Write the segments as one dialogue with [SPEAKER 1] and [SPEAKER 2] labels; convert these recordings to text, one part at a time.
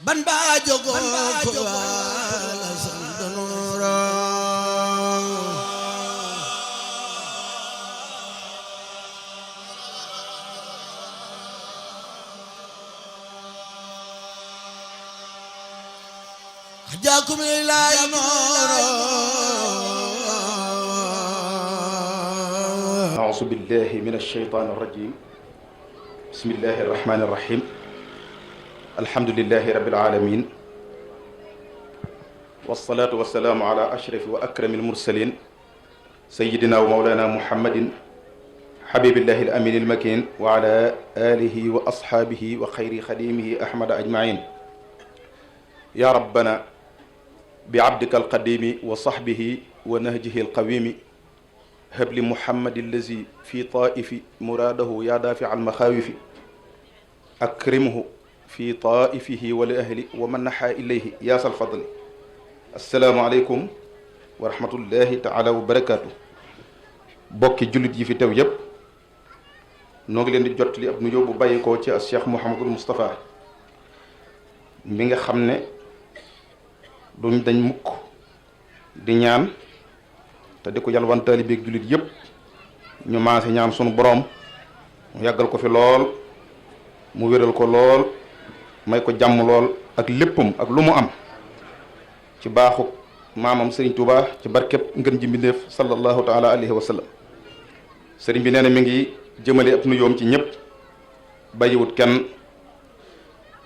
[SPEAKER 1] ban ba jogo ko wala sandonora jakum lillahi noro
[SPEAKER 2] a'udhu billahi minash shaitanir rajim bismillahir rahmanir rahim alhamdulillahi rabbil alamin wassalatu wassalamu ala ashrafi wa akramil mursalin sayyidina wa mawlana muhammadin habibillahi al-amin al-makin wa ala alihi wa ashabihi wa khayri khadimihi ahmada ajma'in ya rabbana bi abdika al-qadimi wa sahbihi wa nahjihi al-qawimi habli muhammadi allazi fi taifi muradahu ya dafi al-makhawifi akrimhu fi taifihi wa li ahli wa man naha ilayhi yaasal fadli assalaamu aleykum wa rahmatullahi taala wa barakaatu. bokki jullit yi fi teew yépp noo ngi leen di jot li ab nuyoo bu bàyyi ko ci as Cheikh Mouhamadul Moustapha mi nga xam ne duñ dañ mukk di ñaan te di ko yalwaan taalibeeg jullit yépp ñu maase ñaan sunu boroom mu yàggal ko fi lool mu wéral ko lool may ko jàmm lool ak léppam ak lu mu am ci baaxu maamam Serigne Touba ci barkeb ngën ji mbindéef sallallahu taala alayhi wa sallam. Serigne bi nee na mi ngi jëmale ab nuyoom ci ñëpp bàyyiwut kenn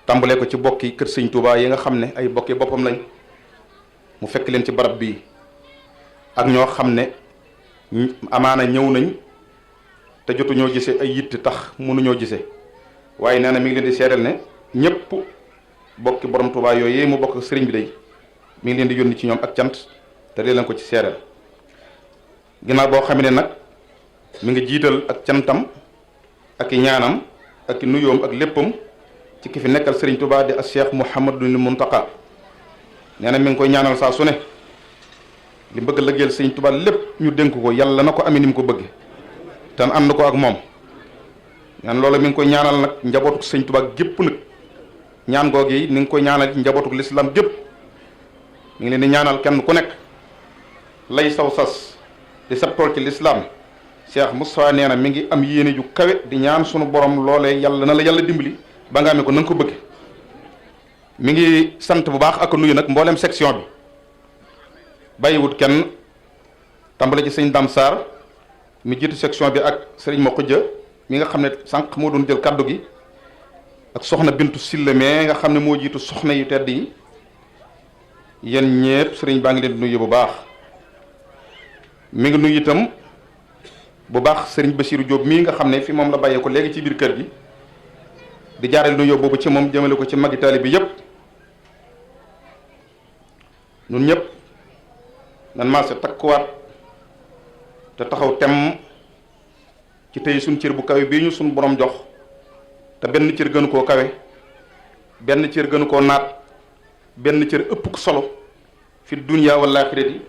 [SPEAKER 2] tàmbalee ko ci bokki kër Serigne Touba yi nga xam ne ay bokki boppam lañ mu fekk leen ci barab bii ak ñoo xam ne amaana ñëw nañ te jotuñoo gisee ay yitte tax mënuñoo gisee waaye nee na mi ngi leen di seedal ne ñëpp bokki borom Touba yooyu mu bokk sëriñ bi day mi ngi leen di yónni ci ñoom ak cant te dee leen ko ci seedal ginnaaw boo xam ne nag mi ngi jiital ak cantam ak i ñaanam ak i nuyoom ak léppam ci ki fi nekkal sëriñ Touba di as Cheikh Mouhamadul Muntaqa nee na mi ngi koy ñaanal saa su ne li bëgg lëggeel sëriñ Touba lépp ñu dénk ko yàlla na ko amee ni mu ko bëgg te ànd ko ak moom ñaan loolu mi ngi koy ñaanal nag njabootu sëriñ Touba gépp nag ñaan googu yi ni ngi koy ñaanal njabootu lislaam gépp mi ngi leen di ñaanal kenn ku nekk lay saw sas di sab tool ci lislaam Cheikh Moustapha nee na mi ngi am yéene ju kawe di ñaan sunu borom loolee yàlla na la yàlla dimbali ba nga amee ko na nga ko bëgg mi ngi sant bu baax ak nuyu nag mboolem section bi bàyyiwut kenn tàmbale ci sëñ Dam Sarr mi jiitu section bi ak sëriñ ma xujja mi nga xam ne sànq moo doon jël kaddu gi ak soxna Bintu Silla mais nga xam ne moo jiitu soxna yu tedd yi yéen ñépp sëriñ baa ngi leen di nuyu bu baax mi ngi nuyu itam bu baax sëriñ Bassirou Diop mii nga xam ne fi moom la bàyyee ko léegi ci biir kër gi di jaareel nuyu boobu ci moom jëmale ko ci magi taali bi yépp ñun ñëpp nan maase takkuwaat te taxaw tem ci tey suñ cër bu kawe bii ñu suñ borom jox te benn cër gënu koo kawe benn cër gënu koo naat benn cër ëpp ko solo fi dunya wal aaxirati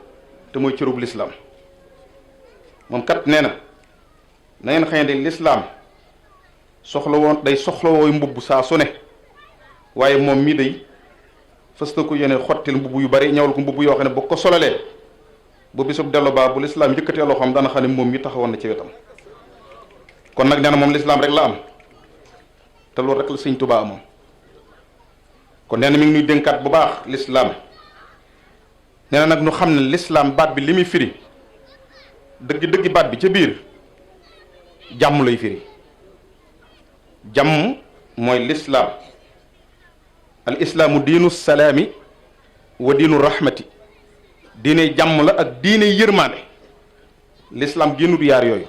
[SPEAKER 2] te mooy cërub lislaam moom kat nee na ngeen xëy de lislaam soxla woon day soxla wooy mbubb saa su ne waaye moom mii day fës na ko yéene xottil mbubb yu bari ñawal ko mbubb yoo xam ne bu ko solalee bu bisub dellu baa bu lislaam yëkkatee loxoom dana xam ne moom mi taxawoon na ci wetam kon nag nee na moom lislaam rek la am te loolu rek la sëñ Tuubaa amoon kon nee na mi ngi ñuy dénkaat bu baax lislaam nee na nag ñu xam ne lislaam baat bi li muy firi dëgg baat bi ca biir jàmm lay firi jàmm mooy lislaam al islaamu diinu salaami wa diinu rahmati diine jàmm la ak diine yërmaande lislaam génnut yaar yooyu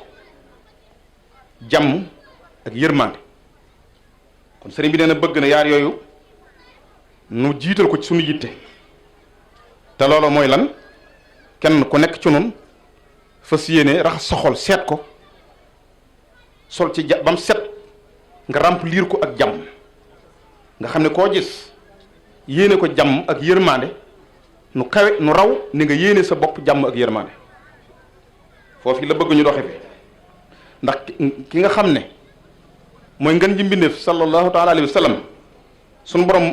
[SPEAKER 2] jàmm ak yërmaande kon sëriñ bi nee na bëgg na yaar yooyu nu jiital ko ci suñu yitte te loolu mooy lan kenn ku nekk ci nun fas yéene raxas sa xol seet ko sol ci bam set nga remplir ko ak jàmm nga xam ne koo gis yéene ko jàmm ak yërmande nu kawe nu raw ni nga yéene sa bopp jàmm ak yërmande foofu la bëgg ñu doxe fi ndax ki nga xam ne mooy ngën ji mbindeef sallallahu taala alayhi wa sallam suñu borom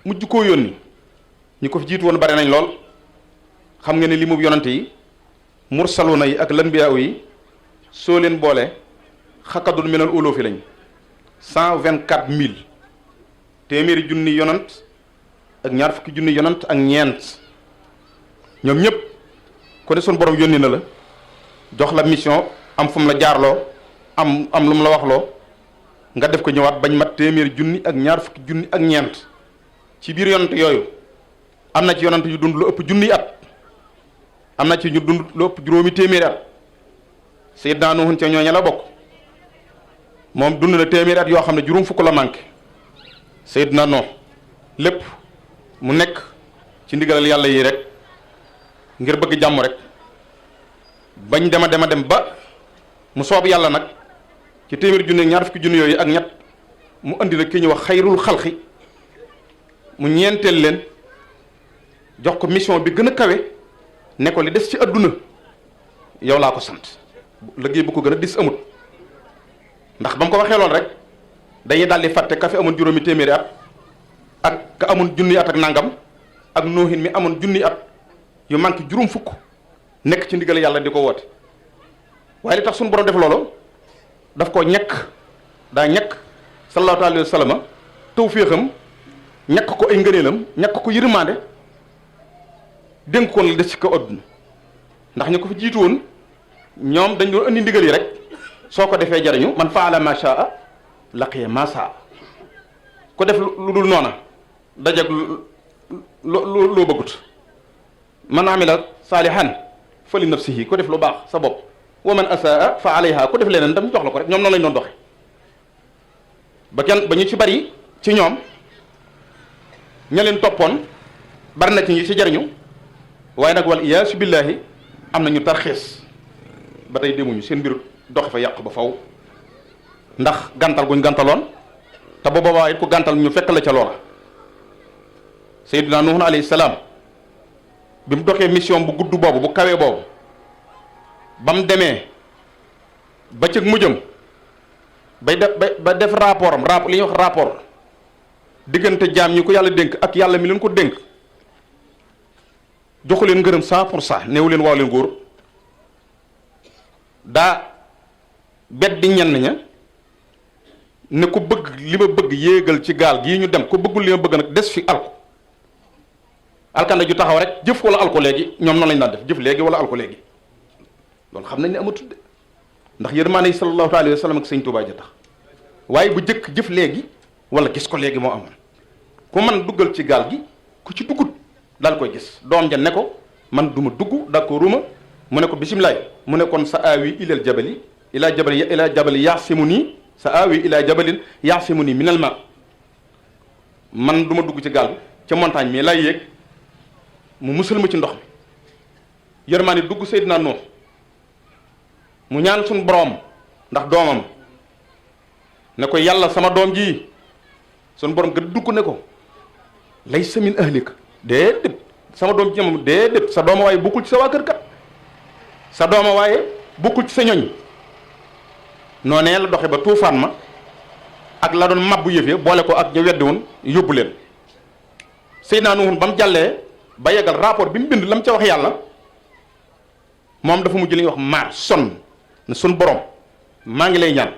[SPEAKER 2] mujj koo yónni ñi ko fi jiitu woon bari nañ lool xam nga ne li mu yonante yi mursaluna yi ak lanbiyaaw yi soo leen boole xakadul minal uloofi lañ 124 000 téeméeri junni yonant ak ñaar fukki junni yonant ak ñeent ñoom ñëpp ko ne suñu borom yónni na la jox la mission am fu mu la jaarloo am lu mu la waxloo nga def ko ñëwaat bañ mat téeméeri junni ak ñaar fukki junni ak ñeent ci biir yonant yooyu am na ci yonant yu dund lu ëpp junniy at am na ci ñu dund lu ëpp juróomi téeméeri at Seydina Nuhun ca ñooña la bokk moom dund na téeméeri at yoo xam ne juróom fukk la manqué Seydina Nuh lépp mu nekk ci ndigalal yàlla yi rek ngir bëgg jàmm rek bañ dem ba mu soob yàlla nag ci téeméeri junni ak ñaar fukki junni yooyu ak ñett mu andi la ki ñu wax xayrul xalqi mu ñeenteel leen jox ko mission bi gën a kawe ne ko li des ci adduna yow laa ko sant liggéey bu ko gën a dis amut ndax ba mu ko waxee lool rek dañuy daldi fàtte ka fi amoon juróomi téeméeri at ak ka amoon junni at ak nangam ak noohin mi amoon junni at yu manqué juróom fukk nekk ci ndigal yàlla di ko woote waaye li tax suñu borom def loolu daf ko ñekk daa ñekk sallallahu alayhi wa sallam tawféexam ñekk ko ay ngëneelam ñekk ko yërmande dénk ko la des ci kaw adduna ndax ñu ko fi jiitu woon ñoom dañ doon andi ndigal yi rek soo ko defee jariñu man faala ma shaa laqiya ma saa ko def lu dul noona dajeg loo bëggut man amila saalihan fa li nafsihi ko def lu baax sa bopp wa man asaa fa alayha ko def leneen dam jox la ko rek ñoom noonu lañ doon doxe ba ñu ci bari ci ñoom ña leen toppoon bari na ci ñi ci jariñu waaye nag wal iyaasu billaahi am na ñu tarxiis ba tey demuñu seen mbir doxe fa yàq ba faw ndax gàntal guñ gàntaloon te ba boobaa it ku gàntal ñu fekk la ca loola Seydina Nuhun alayhi salaam bi mu doxee mission bu gudd boobu bu kawee boobu ba mu demee ba cëg mujjam ba def rapport li ñuy wax rapport diggante jaam ñi ko yàlla dénk ak yàlla mi leen ko dénk joxu leen ngërëm 100% néew leen waaw leen góor daa beddi ñenn ña ne ku bëgg li ma bëgg yéegal ci gaal gii ñu dem ku bëggul li ma bëgg nag des fi alko alkanda ju taxaw rek jëf wala alko léegi ñoom noonu lañu daan def jëf léegi wala alko léegi loolu xam nañ ne amatul de ndax yërmaane yi sallallahu alayhi wa sallam ak sëñ Tuubaa ja tax waaye bu jëkk jëf léegi wala gis ko léegi moo amoon ku man duggal ci gaal gi ku ci duggut daal koy gis doom ja ne ko man du ma dugg d'accorduma mu ne ko bisimilaay mu ne kon sa aawi ilal jabali ila jabali yaasimu nii sa aawi ila jabalin yaasimu nii minal ma man du ma dugg ci gaal bi ca montagne mi lay yéeg mu musal ma ci ndox mi yërmaani dugg Seydina Nuux mu ñaan suñ boroom ndax doomam ne ko yàlla sama doom ji suñ borom gën dugg ne ko laysa min ahlika déedéet sama doom ji moom déedéet sa dooma waaye bokkul ci sa waa kër kat sa dooma waaye bokkul ci sa ñoñ noonee la doxe ba tuufaan ma ak la doon mabbu yëf ya boole ko ak ña weddi woon yóbbu leen Seydina Nuhun ba mu jàllee ba yeggal rapport bi mu bind la mu ca wax yàlla moom dafa mujj li ñuy wax maar son ne sun borom maa ngi lay ñaan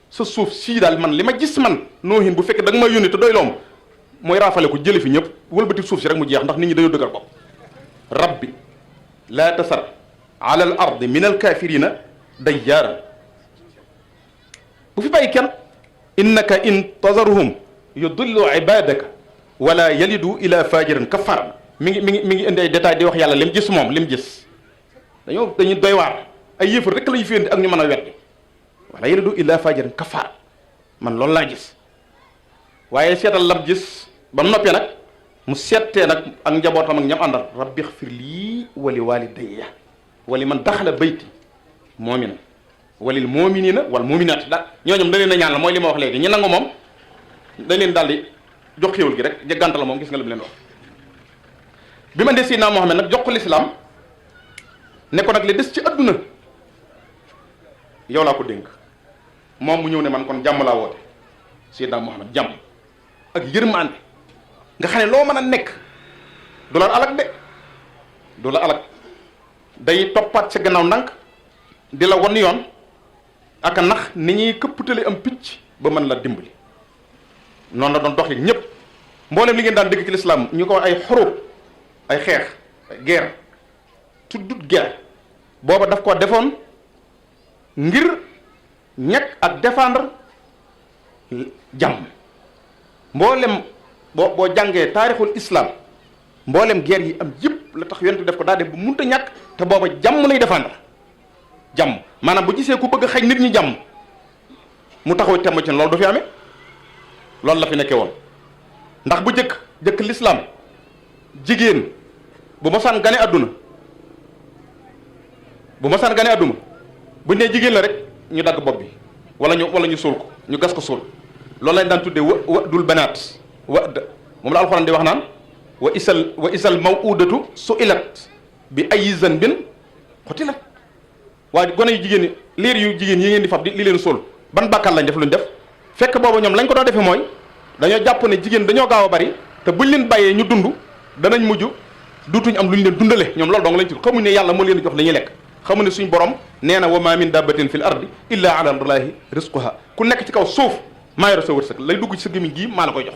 [SPEAKER 2] sa suuf sii daal man li ma gis man Nuhin bu fekkee da nga may yónni te doy loom mooy raafale ko jële fi ñëpp wëlbati suuf si rek mu jeex ndax nit ñi dañoo dëgër bopp rabbi laa tasar ala al ardi min al kafirina dayyaaran bu fi bàyyi kenn innaka in tazaruhum yudillu ibadaka wala yalidu ila fajiran kafaran mi ngi indi ay détails di wax yàlla lim gis moom lim gis dañuy doy waar ay yëfar rek la ñu fi indi ak ñu mën a weddi wala yalidu ila fajiran kafaran man loolu laa gis waaye seetal lam gis ba mu noppee nag mu seetee nag ak njabootam ak ñam àndal rabbi xfir lii wali walidayya wali man daxala bayti mu'minan walil mu'minina wal mu'minat da ñooñom da leen a ñaan la mooy li ma wax léegi ñi nangu moom dañ leen daal di jox xéwal gi rek jëggante la moom gis nga lu mu leen wax bi ma des Seydina Muhammad nag jox ko lislaam ne ko nag li des ci adduna yow laa ko dénk moom mu ñëw ne man kon jàmm laa woote Seydina Muhammad jàmm ak yërmande nga xam ne loo mën a nekk du la alak de du la alak day toppaat sa gannaaw ndànk di la wan yoon ak a nax ni ñuy këpputale am picc ba mën la dimbali noonu la doon dox yi ñëpp mboolem li ngeen daan dégg ci lislaam ñu ko ay xurub ay xeex guerre tuddut guerre booba daf ko defoon ngir ñekk ak défendre jàmm mboolem boo jàngee taarixul islam mboolem guerre yi am yëpp la tax yonent def ko daa def bu munta ñàkk te booba jàmm lay défendre jàmm maanaam bu gisee ku bëgg a xëy nit ñi jàmm mu taxaw temm ci loolu du fi amee loolu la fi nekkee woon ndax bu jëkk l'islam jigéen bu mosaan gane àdduna buñ nee jigéen la rek ñu dagg bopp bi wala ñu suul ko ñu gas ko suul loolu lañ daan tuddee wa dul banaat moom la alxuraan di wax naan wa isal mawudatu su'ilat bi ayyi zanbin qutilat waaye gone yu jigéen liir yu jigéen yi ngeen di fab li leen suul ban bàkkaar lañ def luñ def fekk boobu ñoom lañ ko doon defee mooy dañoo jàpp ne jigéen dañoo gaaw a bari te buñ leen bàyyee ñu dund danañ mujj duutuñ am lu ñu leen dundale ñoom loolu dong lañ ci xamuñ ne yàlla moo leen jox li ñuy lekk xamuñ ne suñ borom nee na wa ma min dabbatin fil ardi illa ala allahi rizquha ku nekk ci kaw suuf maa yor sa wërsëg lay dugg ci sa gémmiñ gii maa la koy jox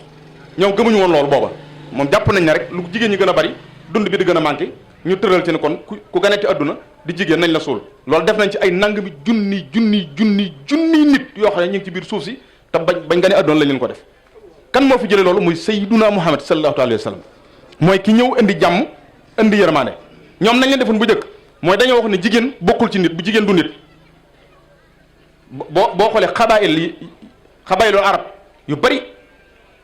[SPEAKER 2] ñoom gëmuñu woon loolu booba moom jàpp nañ ne rek lu jigéen ñi gën a bari dund bi di gën a manqué ñu tëral ci ne kon ku ganeti adduna di jigéen nañ la suul loolu def nañ ci ay nangami junni nit yoo xam ne ñu ngi ci biir suuf si te bañ gane adduna lañ leen ko def kan moo fi jëlee loolu muy sayyiduna Muhammad sallallahu alayhi wa sallam mooy ki ñëw indi jàmm indi yërmande ñoom nañ leen defoon bu njëkk mooy dañoo wax ne jigéen bokkul ci nit bu jigéen du nit boo xoolee xabaayilul arab yu bari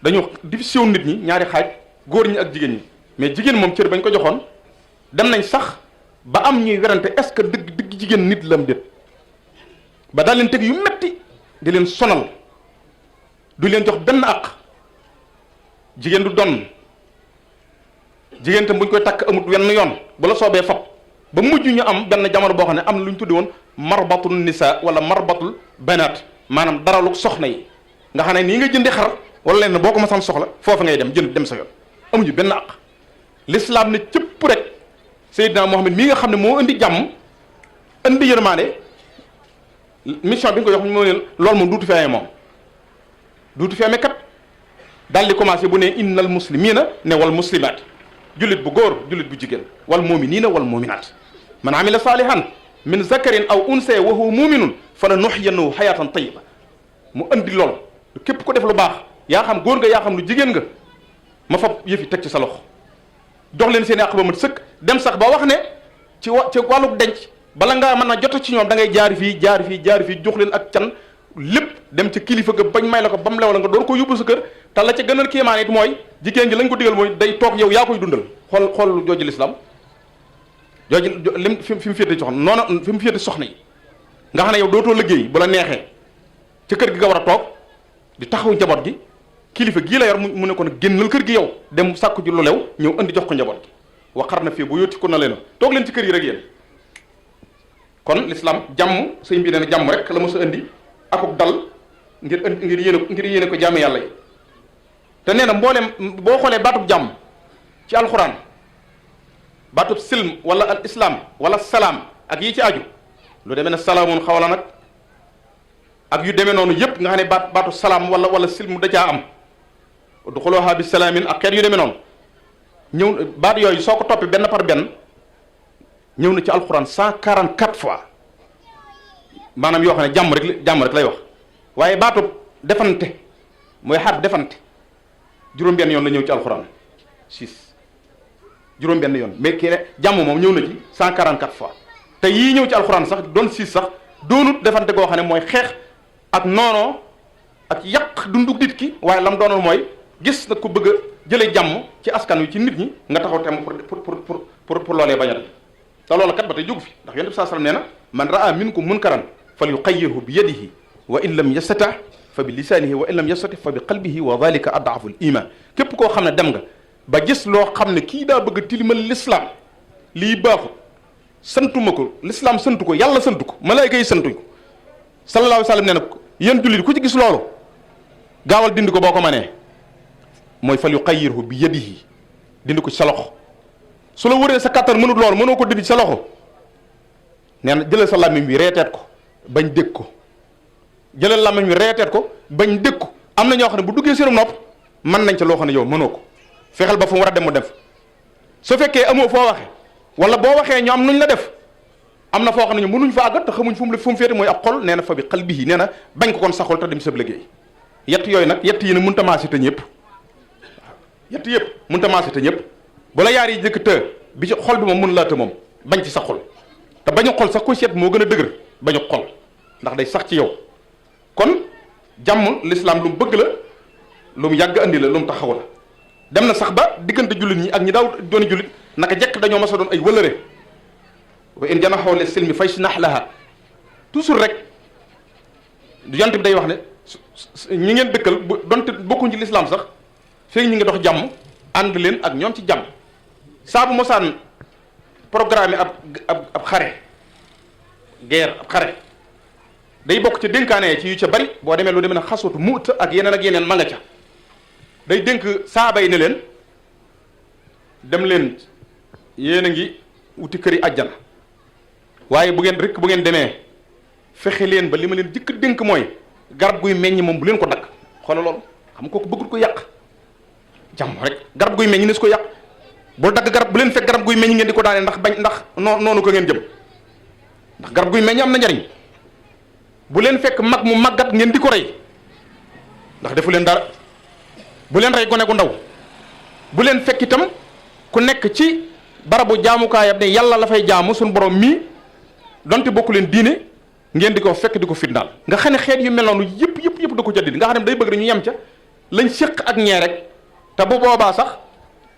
[SPEAKER 2] dañoo division nit ñi ñaari xaaj góor ñi ak jigéen ñi mais jigéen moom cër bañ ko joxoon dem nañ sax ba am ñuy werante est-ce que dëgg jigéen nit lam déet ba daal leen teg yu metti di leen sonal du leen jox benn àq jigéen du donn jigéen tam bu ñu koy takk amut wenn yoon bu la soobee fab ba mujj ñu am benn jamono boo xam ne am na lu ñu tuddi woon marbatul nisa wala marbatul banaat maanaam daralu soxna yi nga xam ne nii nga jëndi xar wala leen boo ko masaan soxla foofu ngay dem sa yoon amuñu benn àq l'islam ne cëpp rek Seydina Muhammad mii nga xam ne moo indi jàmm indi yërmaande mission bi nga ko jox moo ne loolu moom duutu fi amee moom duutu fi amee kat daal di commencé bu ne innal muslimina ne wal muslimat jullit bu góor jullit bu jigéen wal muminina wal muminat man amila salihan min zakarin aw unsa wa huwa muminun fala nuhyiyannahu hayatan tayyiba mu andi lool képp ko def lu baax yaa xam góor nga yaa xam lu jigéen nga ma fab yëfi teg ci sa loxo jox leen seen i àq ba mat sëkk dem sax ba wax ne ci wàllu denc bala ngaa mën a jot ci ñoom da ngay jaar fii jox leen ak can lépp dem ca kilifa ga bañ may la ko ba mu lew la nga door ko yóbbu sa kër te la ca gënal kéemaan it mooy jigéen ji lañ ko digal mooy day toog yow yaa koy dundal xool jooju lislaam jooju lim fi mu féete soxna noonu fi mu féete soxna yi nga xam ne yow dootoo liggéey bu la neexee ca kër gi nga war a toog di taxaw njaboot gi kilifa gii la yor mu ne ko nag génnal kër gi yow dem sàkku ji lu lew ñëw indi jox ko njaboot gi waxar na fii bu yóoti ko na leen toog leen ci kër yi rek yéen kon l'islam jàmm sëñ bi nee na jàmm rek la mos a indi akuk dal ngir yéene ko jàmm yàlla yi te nee na mboolem boo xoolee baatub jàmm ci alxuraan baatub silm wala al islam wala salaam ak yi ci aju lu demee ne salaamun xawla nag ak yu demee noonu yëpp nga xam ne baatu salaam wala silm da caa am udxuluha bi salaamin ak xeet yu demee noonu ñëw baat yooyu soo ko toppee benn par benn ñëw na ci alxuraan 144 fois maanaam yoo xam ne jàmm rek lay wax waaye baatub defante mooy xarf defante juróom-benn yoon la ñëw ci alxuraan 6 juróom-benn yoon mais kii ne jàmm moom ñëw na ci 144 fois te yii ñëw ci alxuraan sax doon 6 sax doonut defante goo xam ne mooy xeex ak noonoo ak yàq dundu nit ki, waaye lam doonoon mooy gis na ku bëgg a jëlee jàmm ci askan wi ci nit ñi nga taxaw temm pour loolee bañ a def te loolu kat ba tey jógu fi ndax yonent bi sallallahu alayhi wasallam nee na man raa minkum munkaran falyughayyirhu bi yadihi wa in lam yastati' fa bi lisaanihi wa in lam yastati' fa bi qalbihi wa dhalika ad'afu al-iman. képp koo xam ne dem nga ba gis loo xam ne kii daa bëgg a tilimal l'islam lii baaxut santuma ko l'islam santu ko yàlla santu ko malaayka yi santuñ ko sallallahu alayhi wasallam nee na ko yéen jullit ku ci gis loolu gaawal dindi ko boo ko mënee mooy falyughayyirhu bi yadihi dindi ko ci sa loxo su la wëree sa kattan mënut loolu mënoo ko dindi ci sa loxo nee na jëlal sa làmmiñ wi reeteet ko bañ dégg ko jëlal làmmiñ wi reeteet ko bañ dégg ko am na ñoo xam ne bu duggee seenum nopp mën nañ ca loo xam ne yow mënoo ko fexeel ba fu mu war a dem mu def su fekkee amoo foo waxe wala boo waxee ñu am nuñ la def am na foo xam ne ñu mënuñ fa àggat te xamuñ fu mu féete mooy ab xol nee na fa bi qalbihi nee na bañ ko kon sa xol te dem sab liggéey yett yooyu nag yett yi ne mënta maase te ñëpp waaw yett yëpp mënta maase te ñëpp bu la yaar yi jëkk të bi ci xol bi moom mën laa të moom bañ ci sa xol te bañu xol sax ku seet moo gën a dëgër bañu xol ndax day sax ci yow kon jàmm l'islam lu mu bëgg la lu mu yàgg andi la lu mu taxaw la dem na sax ba diggante jullit ñi ak ñi daaw dooni jullit naka jekk dañoo mas a doon ay wëlëre wa in janaxoo li silmi fajnah laha toujours rek yonent bi day wax ne ñi ngeen dëkkal bu donte bokkuñ ci l'islam sax feeg ñi ngi dox jàmm ànd leen ak ñoom ci jàmm saa bu mosaan programme ab xare guerre ab xare day bokk ca dénkaane ci yu ca bari boo demee lu demee ne xaswatu Mu'ta ak yeneen ma nga ca day dénk saaba yi ne leen dem leen yéen a ngi wuti këri àjjana waaye bu ngeen demee fexe leen ba li ma leen jëkk dénk mooy garab guy meññ moom bu leen ko dagg xoolal loolu xam nga kooku bëggul ko yàq jàmm rek garab guy meññ ne su ko yàq bul dagg garab bu leen fekk garab guy meññ ngeen di ko daanee ndax noonu ko ngeen jëm ndax garab guy meññ am na njariñ bu leen fekk mag mu màggat ngeen di ko rey ndax defu leen dara bu leen rey gone gu ndaw bu leen fekk itam ku nekk ci barabu jaamukaayam ne yàlla la fay jaamu suñu borom mii donte bokku leen diine ngeen di ko fekk di ko fitnaal nga xam ne xeet yu mel noonu yëpp da ko jaddid nga xam ne day bëgg dañu yem ca lañ séq ak ñee rek te bu boobaa sax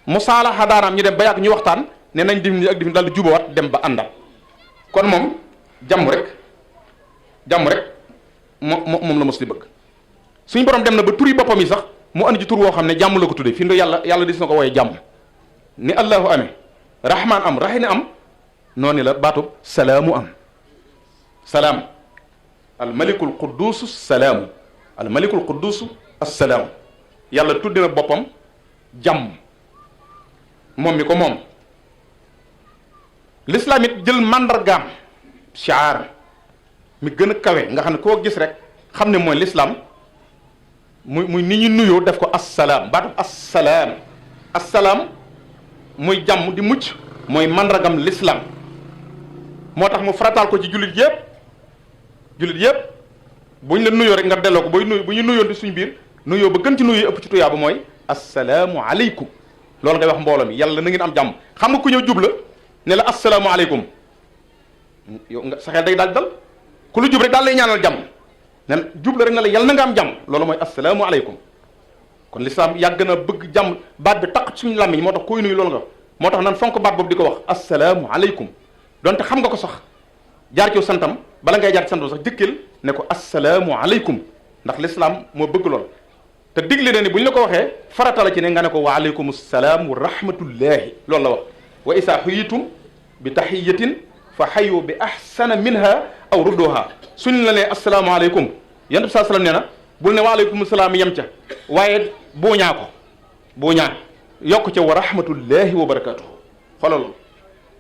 [SPEAKER 2] musaalaxa daanaam ñu dem ba yàgg ñu waxtaan ne nañ dim ni ak dim daal di jubawaat dem ba àndal kon moom jàmm rek moom la mos di bëgg suñ borom dem na ba turi boppam yi sax mu andi ci tur woo xam ne jàmm la ko tuddee fi ndo yàlla dis na ko wooye jàmm ni allahu amee rahman am rahim am noonu la baatub salaamu am salaam almalikul quddus salaamu almalikul quddus assalaamu yàlla tudde na boppam jàmm moom mi ko moom l'islam it jël mandargaam shaar mi gën a kawe nga xam ne koo gis rek xam ne mooy l'islam muy ni ñu nuyoo def ko assalaam baatu assalaam muy jàmm di mucc mooy mandargam l'islam moo tax mu farataal ko ci jullit yëpp bu ñu la nuyoo rek nga delloo ko booy nuyu bu ñu nuyoon di suñ biir nuyoo ba gën ci nuyu ëpp ci tuyaa ba mooy assalaamu aleykum loolu ngay wax mbooloo mi yàlla na ngeen am jàmm xam nga ku ñëw jub la ne la assalaamu aleykum yow nga sa xel day daal ku lu jub rek daal lay ñaanal jàmm ne jub la rek ne la yàlla na nga am jàmm loolu mooy assalaamu aleykum kon lislaam yàgg na bëgg jàmm baat bi taq suñu làmmiñ moo tax koy nuyu loolu nga moo tax nan fonk baat boobu di ko wax assalaamu aleykum donte xam nga ko sax jaar ci santam bala ngay jaar ci santam sax jëkkil ne ko assalaamu aleykum ndax lislaam moo bëgg lool te digle na ni bu ñu la ko waxee farata la ci ne nga ne ko wa aleykum salaam wa rahmatullahi loolu la wax wa isaa xuyitum bi tahiyatin fa xayu bi ahsana minha aw rudduha suñ la nee asalaamaaleykum yonent bi saa salaam nee na bul ne waaleykum salaam yem ca waaye buuñaa yokk ca wa rahmatullahi wa barakatuhu xoolal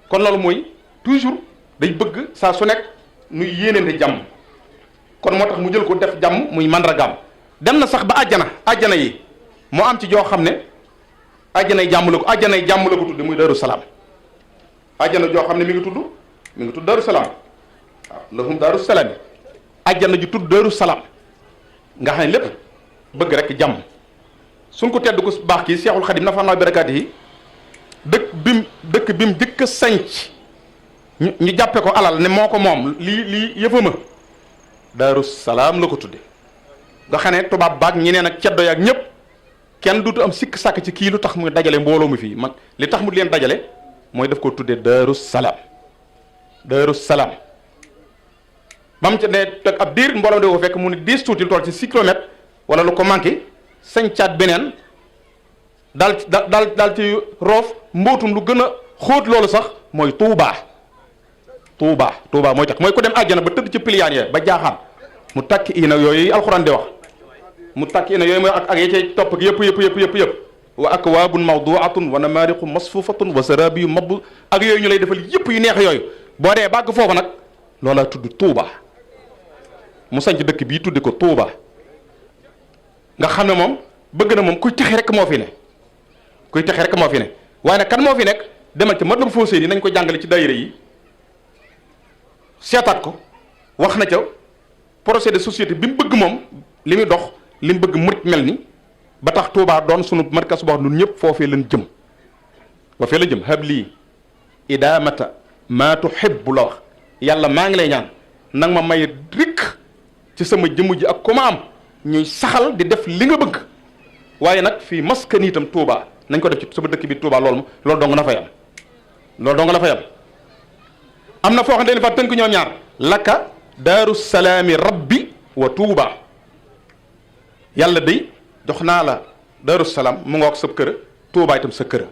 [SPEAKER 2] kon loolu mooy toujours day bëgg saa su nekk nuy yéeneente jàmm kon moo tax mu jël ko def jàmm muy mandargaam dem na sax ba àjjana yi moo am ci joo xam ne àjjanay jàmm la ko tudde muy Daaru Salaam àjjana joo xam ne mi ngi tudd Daaru Salaam waaw lahum Daaru Salaam yi àjjana ju tudd Daaru Salaam nga xam ne lépp bëgg rek jàmm suñ ko tedd ko baax kii Seexul Xadim nafa naa barakaati yi dëkk bim jëkk a sanc ñu jàppe ko alal ne moo ko moom lii yëfama Daaru Salaam la ko tudde nga xam ne tubaab baag ñeneen ak ceddo yaak ñëpp kenn duutu am sikk sàkk ci kii lu tax muy dajale mbooloo mi fii man li tax mu leen dajale mooy daf ko tuddee Daaru Salaam Daaru Salaam ba mu ca ne teg ab diir mbooloo de ko fekk mu ne 10 tuuti lu toll ci 6 kilomètres wala lu ko manqué sañcaat beneen daal ci roof mbootum lu gën a xóot loolu sax mooy Tuubaa mooy tax mooy ko dem àjjana ba tëdd ci piliyaan ya ba jaaxaan mu takki ina yooyu alxuraan di wax mu takki ina yooyu mooy ak ya cay topp yëpp wa akwaabun mawduatun wa namaariqu masfuufatun wa sarabiyu mabb ak yooyu ñu lay defal yëpp yu neex yooyu boo dee bàgg foofu nag loola tudd Tuubaa mu sañc dëkk bii tuddi ko Tuubaa nga xam ne moom bëgg na moom kuy texe rek moo fi ne waaye nag kan moo fi nekk demal ci Matlabul Fawzayni nañ ko jàngale ci daayira yi seetaat ko wax na ca projet de société bi mu bëgg moom li muy dox li mu bëgg murit mel ni ba tax Tuubaa doon sunu markas boo xam ñun ñëpp foofee lañ jëm habli idaamata maa tuhibbu la wax yàlla maa ngi lay ñaan nag ma may rikk ci sama jëmm ji ak ku ma am ñuy saxal di def li nga bëgg waaye nag fii maskani itam Tuubaa nañ ko def ci sama dëkk bi Tuubaa loolu dong na fay am am na foo xam ne fa tënk ñoom ñaar laka daaru salaami rabbi wa Tuubaa yàlla day jox naa la daaru salaam mu ngoog sa kër Tuubaa itam sa kër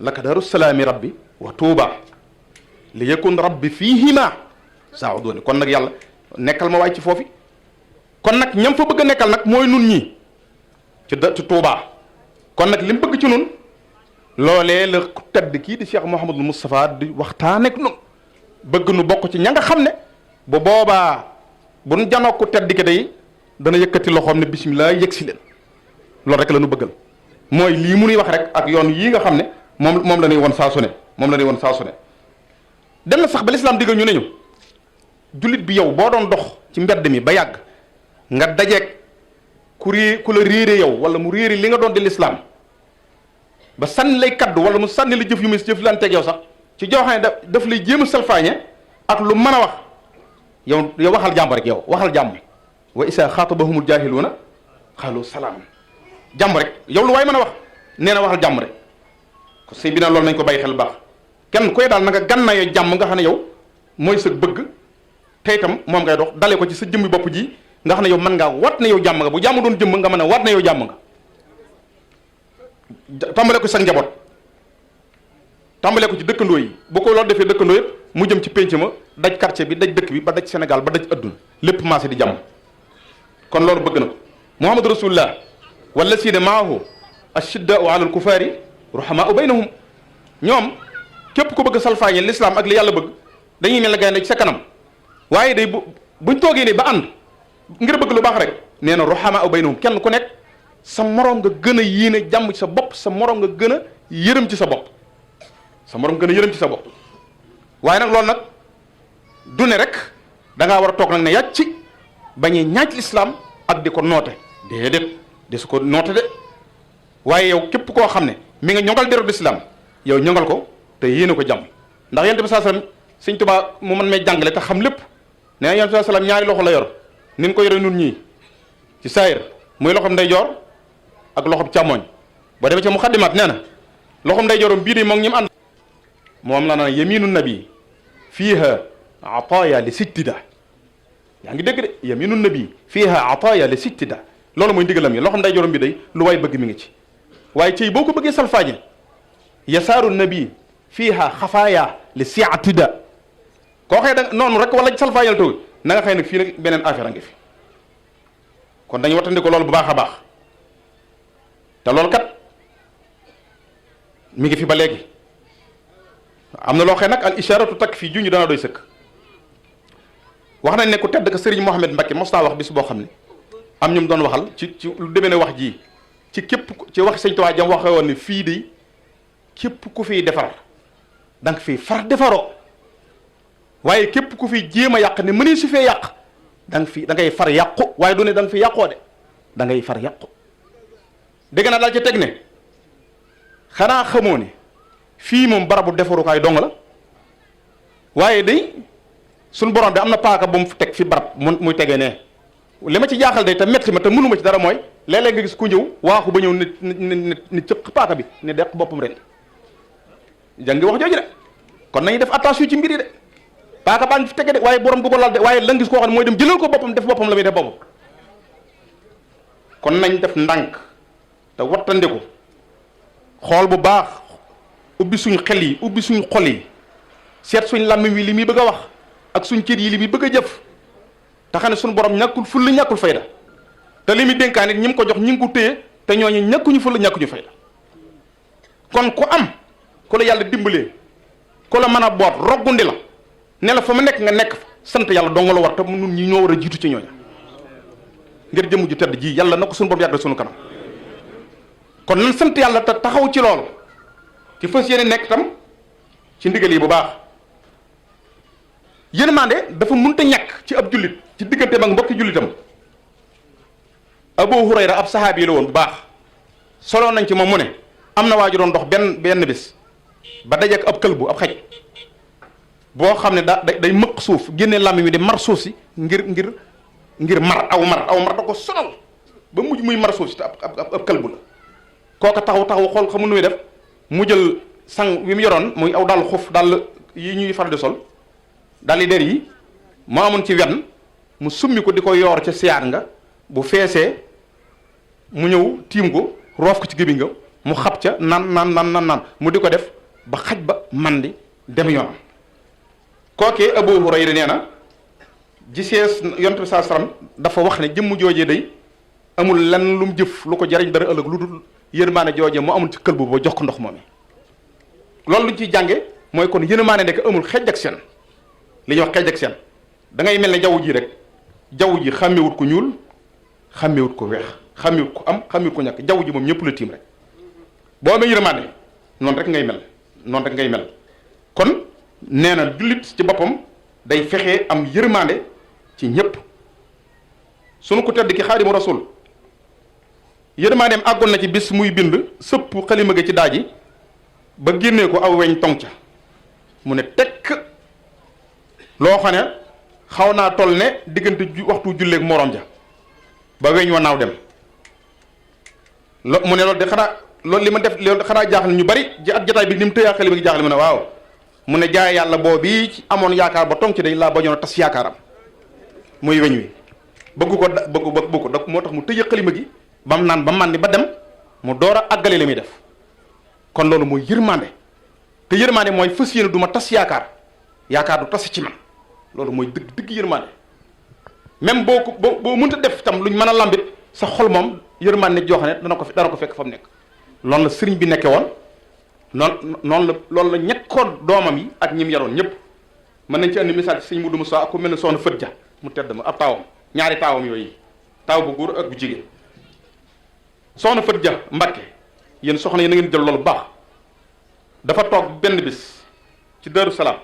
[SPEAKER 2] laka daaru salaami rabbi wa Tuubaa li yakun rabbi fiihima saauduni kon nag yàlla nekkal ma waay ci foofi kon nag ñam fa bëgg a nekkal nag mooy nun ñi ci Tuubaa kon nag li mu bëgg ci nun loolee la tedd kii di Cheikh Mouhamadul Moustapha di waxtaan ak nun bëgg nu bokk ci ña nga xam ne bu boobaa bu nu janoo ko tedd ki day dana yëkkati loxoom ne bisimilah yëg si leen loolu rek la nu bëggal mooy lii mu nuy wax rek ak yoon yii nga xam ne moom la ñuy won saa su ne dem na sax ba lislaam diggal ñu ne ñu jullit bi yow boo doon dox ci mbedd mi ba yàgg nga dajeeg ku la réere yow wala mu réere li nga doon di lislaam ba sànni lay kaddu wala mu sànni la jëf yu muy jëf lan teg yow sax ci joxane daf lay jéem a salfaañe ak lu mën a wax yow waxal jàmm rek yow waxal jàmm wa isa xaatabahumul jaahiluuna xaalu salaam jàmm rek yow lu waay mën a wax nee na waxal jàmm rek ko sëy bi na loolu nañ ko bàyyi xel baax kenn koy daal na nga gànnaayoo jàmm nga xam ne yow mooy sa bëgg te itam moom ngay dox dale ko ci sa jëmmi bopp ji nga xam ne yow mën ngaa wat ne yow jàmm nga bu jàmm doon jëmm nga mën a wat ne yow jàmm nga tàmbale ko sa njaboot tàmbale ko ci dëkkandoo yi bu ko loolu defee dëkkandoo yëpp mu jëm ci pénc ma daj quartier bi daj dëkk bi ba daj Sénégal ba daj adduna lépp maase di jàmm kon loolu bëgg na ko Muhammadu Rasulullah wallazina maahu ashiddaau ala alkufaari ruhamaau baynahum ñoom képp ku bëgg salfaañe l'islam ak li yàlla bëgg dañuy mel ne gaynde ci sa kanam waaye day buñ toogee nii ba ànd ngir bëgg lu baax rek nee na ruhamaau baynahum kenn ku nekk sa morom nga gën a yéene jàmm ci sa bopp sa morom nga gën a yërëm ci sa bopp waaye nag loolu nag du ne rek da ngaa war a toog nag ne yàcc bañee ñaaj lislaam ak di ko noote déedéet de su ko noote de waaye yow képp koo xam ne mi nga ñongal deru lislaam yow ñongal ko te yéene ko jàmm ndax yonent bi saa sallam Sëñ Tuubaa mu mën may jàngale te xam lépp nee na yonent bi saa sallam ñaari loxo la yor ni ko yore nun ñii ci saayir muy loxom ndeyjoor ak loxob càmmooñ boo demee ci muxaddimaat nee na loxom ndeyjooram bii de moom ñi mu ànd moom la naan yaminu nabi fiiha ataaya li sittida yaa ngi dégg de yaminu nabi fiiha ataaya li sittida loolu mooy ndigalam yi loxom ndeyjooram bi day lu waay bëgg mi ngi ci waaye ci boo ko bëggee salfaañe yasaaru nabi fiiha xafaaya li siatida koo xëy da noonu rek wala salfaañal taw na nga xëy nag fii nag beneen affaire a ngi fi kon dañu wattandi ko loolu bu baax a baax te loolu kat mi ngi fi ba léegi am na loo xam nag al isharatu takfi ju ñu dana doy sëkk wax nañ ne ku tedd ka Serigne Mohamed Mbacké mos naa wax bis boo xam ne am ñu mu doon waxal ci lu demee ne wax ji ci képp ci wax Sëñ Tuubaa jam waxee woon ne fii de képp ku fiy defar da nga fiy far defaroo waaye képp ku fiy jéem a yàq ne mënee su fee yàq da ngay far yàqu waaye du ne da nga fi yàqoo de da ngay far yàqu dégg naa daal ci teg ne xanaa xamoo ne fii moom barabu defarukaay dong la waaye day suñ borom bi am na paaka bu mu teg fi barab muy tegee ne li ma ci jaaxal day te metti ma te mënuma ci dara mooy léeg-léeg nga gis ku ñëw waaxu ba ñëw ni cëq paaka bi ne deq boppam ren jàngi wax jooju de kon nañu def attention ci mbir yi de paaka baa ngi fi tege de waaye borom du ko lal de waaye la nga gis koo xam ne mooy dem jëlal ko boppam def boppam la muy def boppam kon nañ def ndànk te wattandiku xool bu baax ubbi suñ xel yi ubbi suñ xol yi seet suñ làmmiñ wi li muy bëgg a wax ak suñ cër yi li muy bëgg a jëf te xam ne suñu borom ñàkkul fulla ñàkkul fayda te li muy dénkaan it ñi mu ko jox ñi ngi ko téye te ñooñu ñàkkuñu fulla ñàkkuñu fayda kon ku am ku la yàlla dimbalee ku la mën a boot roggundi la ne la fa ma nekk nga nekk fa sant yàlla dong la war te nun ñi ñoo war a jiitu ci ñooñu ngir jëmm ju tedd ji yàlla na ko suñu borom yàggal suñu kanam kon nan sant yàlla te taxaw ci loolu ci fas yéene nekk tam ci ndigal yi bu baax yërmande dafa mënta ñàkk ci ab jullit ci digganteem ak mbokki jullitam Abu Hurayra ab saxaabi la woon bu baax solo nañ ci moom mu ne am na waa ju doon dox benn bis ba dajeek ab këlbu ab xaj boo xam ne day mëq suuf génne làmmiñ wi di mar suuf si ngir mar aw mar da ko sonal ba mujj muy mar suuf si te ab këlbu la kooka taxaw xool xamul nu muy def mu jël sang wi mu yoroon muy aw dal xuf dal yi ñuy faral di sol dal yi der yi mu amoon ci wenn mu summi ko di ko yoor ca siyaar nga bu feesee mu ñëw tiim ko roof ko ci gémmiñ nga mu xab ca naan mu di ko def ba xaj ba mandi dem yoonam kookee Abu Hurayra nee na gisees yonent bi saa salaam dafa wax ne jëmm joojee day amul lenn lu mu jëf lu ko jariñ dara ëllëg lu dul yërmaane joojee mu amul ci kël boobu ba jox ko ndox moom loolu lu ñu ciy jànge mooy kon yërmaane nekk amul xeej ak seen li ñuy wax xeej ak seen da ngay mel ne jaww ji rek jaww ji xàmmewut ko ñuul xàmmewut ko weex xàmmewut ko am xàmmewut ko ñàkk jaww ji moom ñëpp la tiim rek boo amee yërmaane noonu rek ngay mel kon nee na jullit ci boppam day fexe am yërmaande ci ñëpp sunu ko tedd ki Xaadimu Rasuul yërmaandeem àggoon na ci bis muy bind sëpp xalima ga ci daaji ba génnee ko aw weñ tong ca mu ne tekk loo xam ne xaw naa toll ne diggante waxtu julleeg morom ja ba weñ wa naaw dem mu ne loolu de xanaa loolu li ma def loolu xanaa jaaxal ñu bari ji at jotaay bi ni mu tëyaa xalima gi jaaxal mu ne waaw mu ne jaay yàlla boobu ci amoon yaakaar ba tong ci day laa bañoon a tas yaakaaram muy weñ wi bëggu ko da moo tax mu tëjee xalima gi ba mu naan ba màndi ba dem mu door a àggale li muy def kon loolu mooy yërmande te yërmande mooy fas yéene du ma tas yaakaar du tas ci man loolu mooy dëgg yërmande même boo mënta def tam luñ mën a lambit sa xol moom yërmande joo xam ne dana ko fekk fa mu nekk loolu la sëriñ bi nekke woon loolu la ñekkoon doomam yi ak ñi mu yaroon ñëpp mën nañ ci andi misaal ci sëñ Mudu Musaa ak ku mel ne soxna Fët Ja mu tedd ma ab taawam ñaari taawam yooyu taaw bu góor ak bu jigéen soxna Fët Ja Mbàkke yéen soxna yi na ngeen jël loolu baax dafa toog benn bis ci Daaru Salaam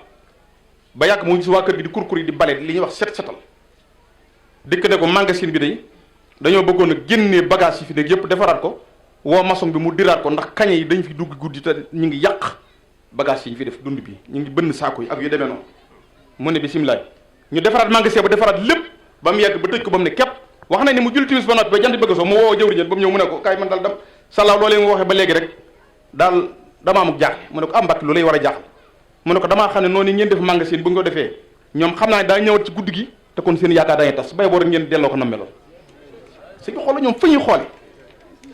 [SPEAKER 2] ba yàgg mu gis waa kër gi di kurkur yi di bale li ñuy wax setal dikk ne ko magasin bi day dañoo bëggoon a génnee bagage yi fi nekk yëpp defaraat ko woo maçon bi mu diraat ko ndax kañe yi dañ fi dugg guddi te ñu ngi yàq bagage yi ñu fi def dund bi ñu ngi bënn saako yi ak yu demee noonu mu ne bisimilah ñu defaraat magasin ba defaraat lépp ba mu yegg ba tëj ko ba mu ne képp wax na ni mu jul timis ba noppi ba jant bëgg soo mu woo jëwriñam ba mu ñëw mu ne ko kaay man daal dam salaaw loolee mu waxee ba léegi rek daal damaa amuk jaaxle mu ne ko Mbàkke lu lay war a jaaxle mu ne ko damaa xam ne noonu ngeen def magasin bu nga ko defee ñoom xam naa ne daa ñëwat ci guddi gi te kon seen yaakaar dañuy tas bay boo rek ngeen delloo ko nam meloon si ñu xool ñoom fa ñuy xoole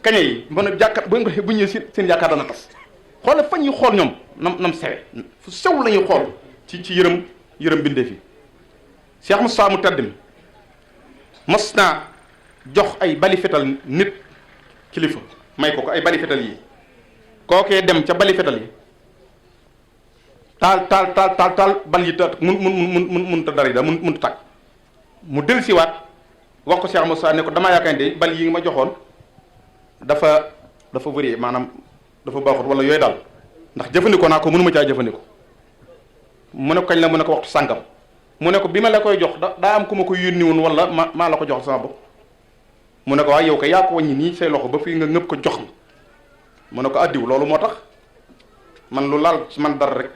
[SPEAKER 2] kañe yi mën a jàkkaat bu ñëwee seen yaakaar dana tas xoole fa ñuy xool ñoom nam sewe fu sew la ñuy xool ci yërëm bindee fi Cheikh Moussa mu tedd mi mos naa jox ay bali fetal nit kilifa may ko ay bali fetal yi kookee dem ca bali fetal yi taal bal yi ta mun ta dara yi da mun ta tàkk mu del siwaat wax ko Cheikh Moussa ne ko damaa yaakaar ne bal yi nga ma joxoon dafa varié maanaam dafa baaxut wala yooyu daal ndax jëfandikoo naa ko mënuma caa jëfandikoo mu ne ko kañ la mu ne ko waxtu sàngam mu ne ko bi ma la koy jox daa am ku ma ko yónni woon wala maa la ko jox sama bopp mu ne ko waaye yow kay yaa ko wàññi nii say loxo ba fii nga ngëpp ko jox ma mu ne ko addiw loolu moo tax man lu laal ci man dara rek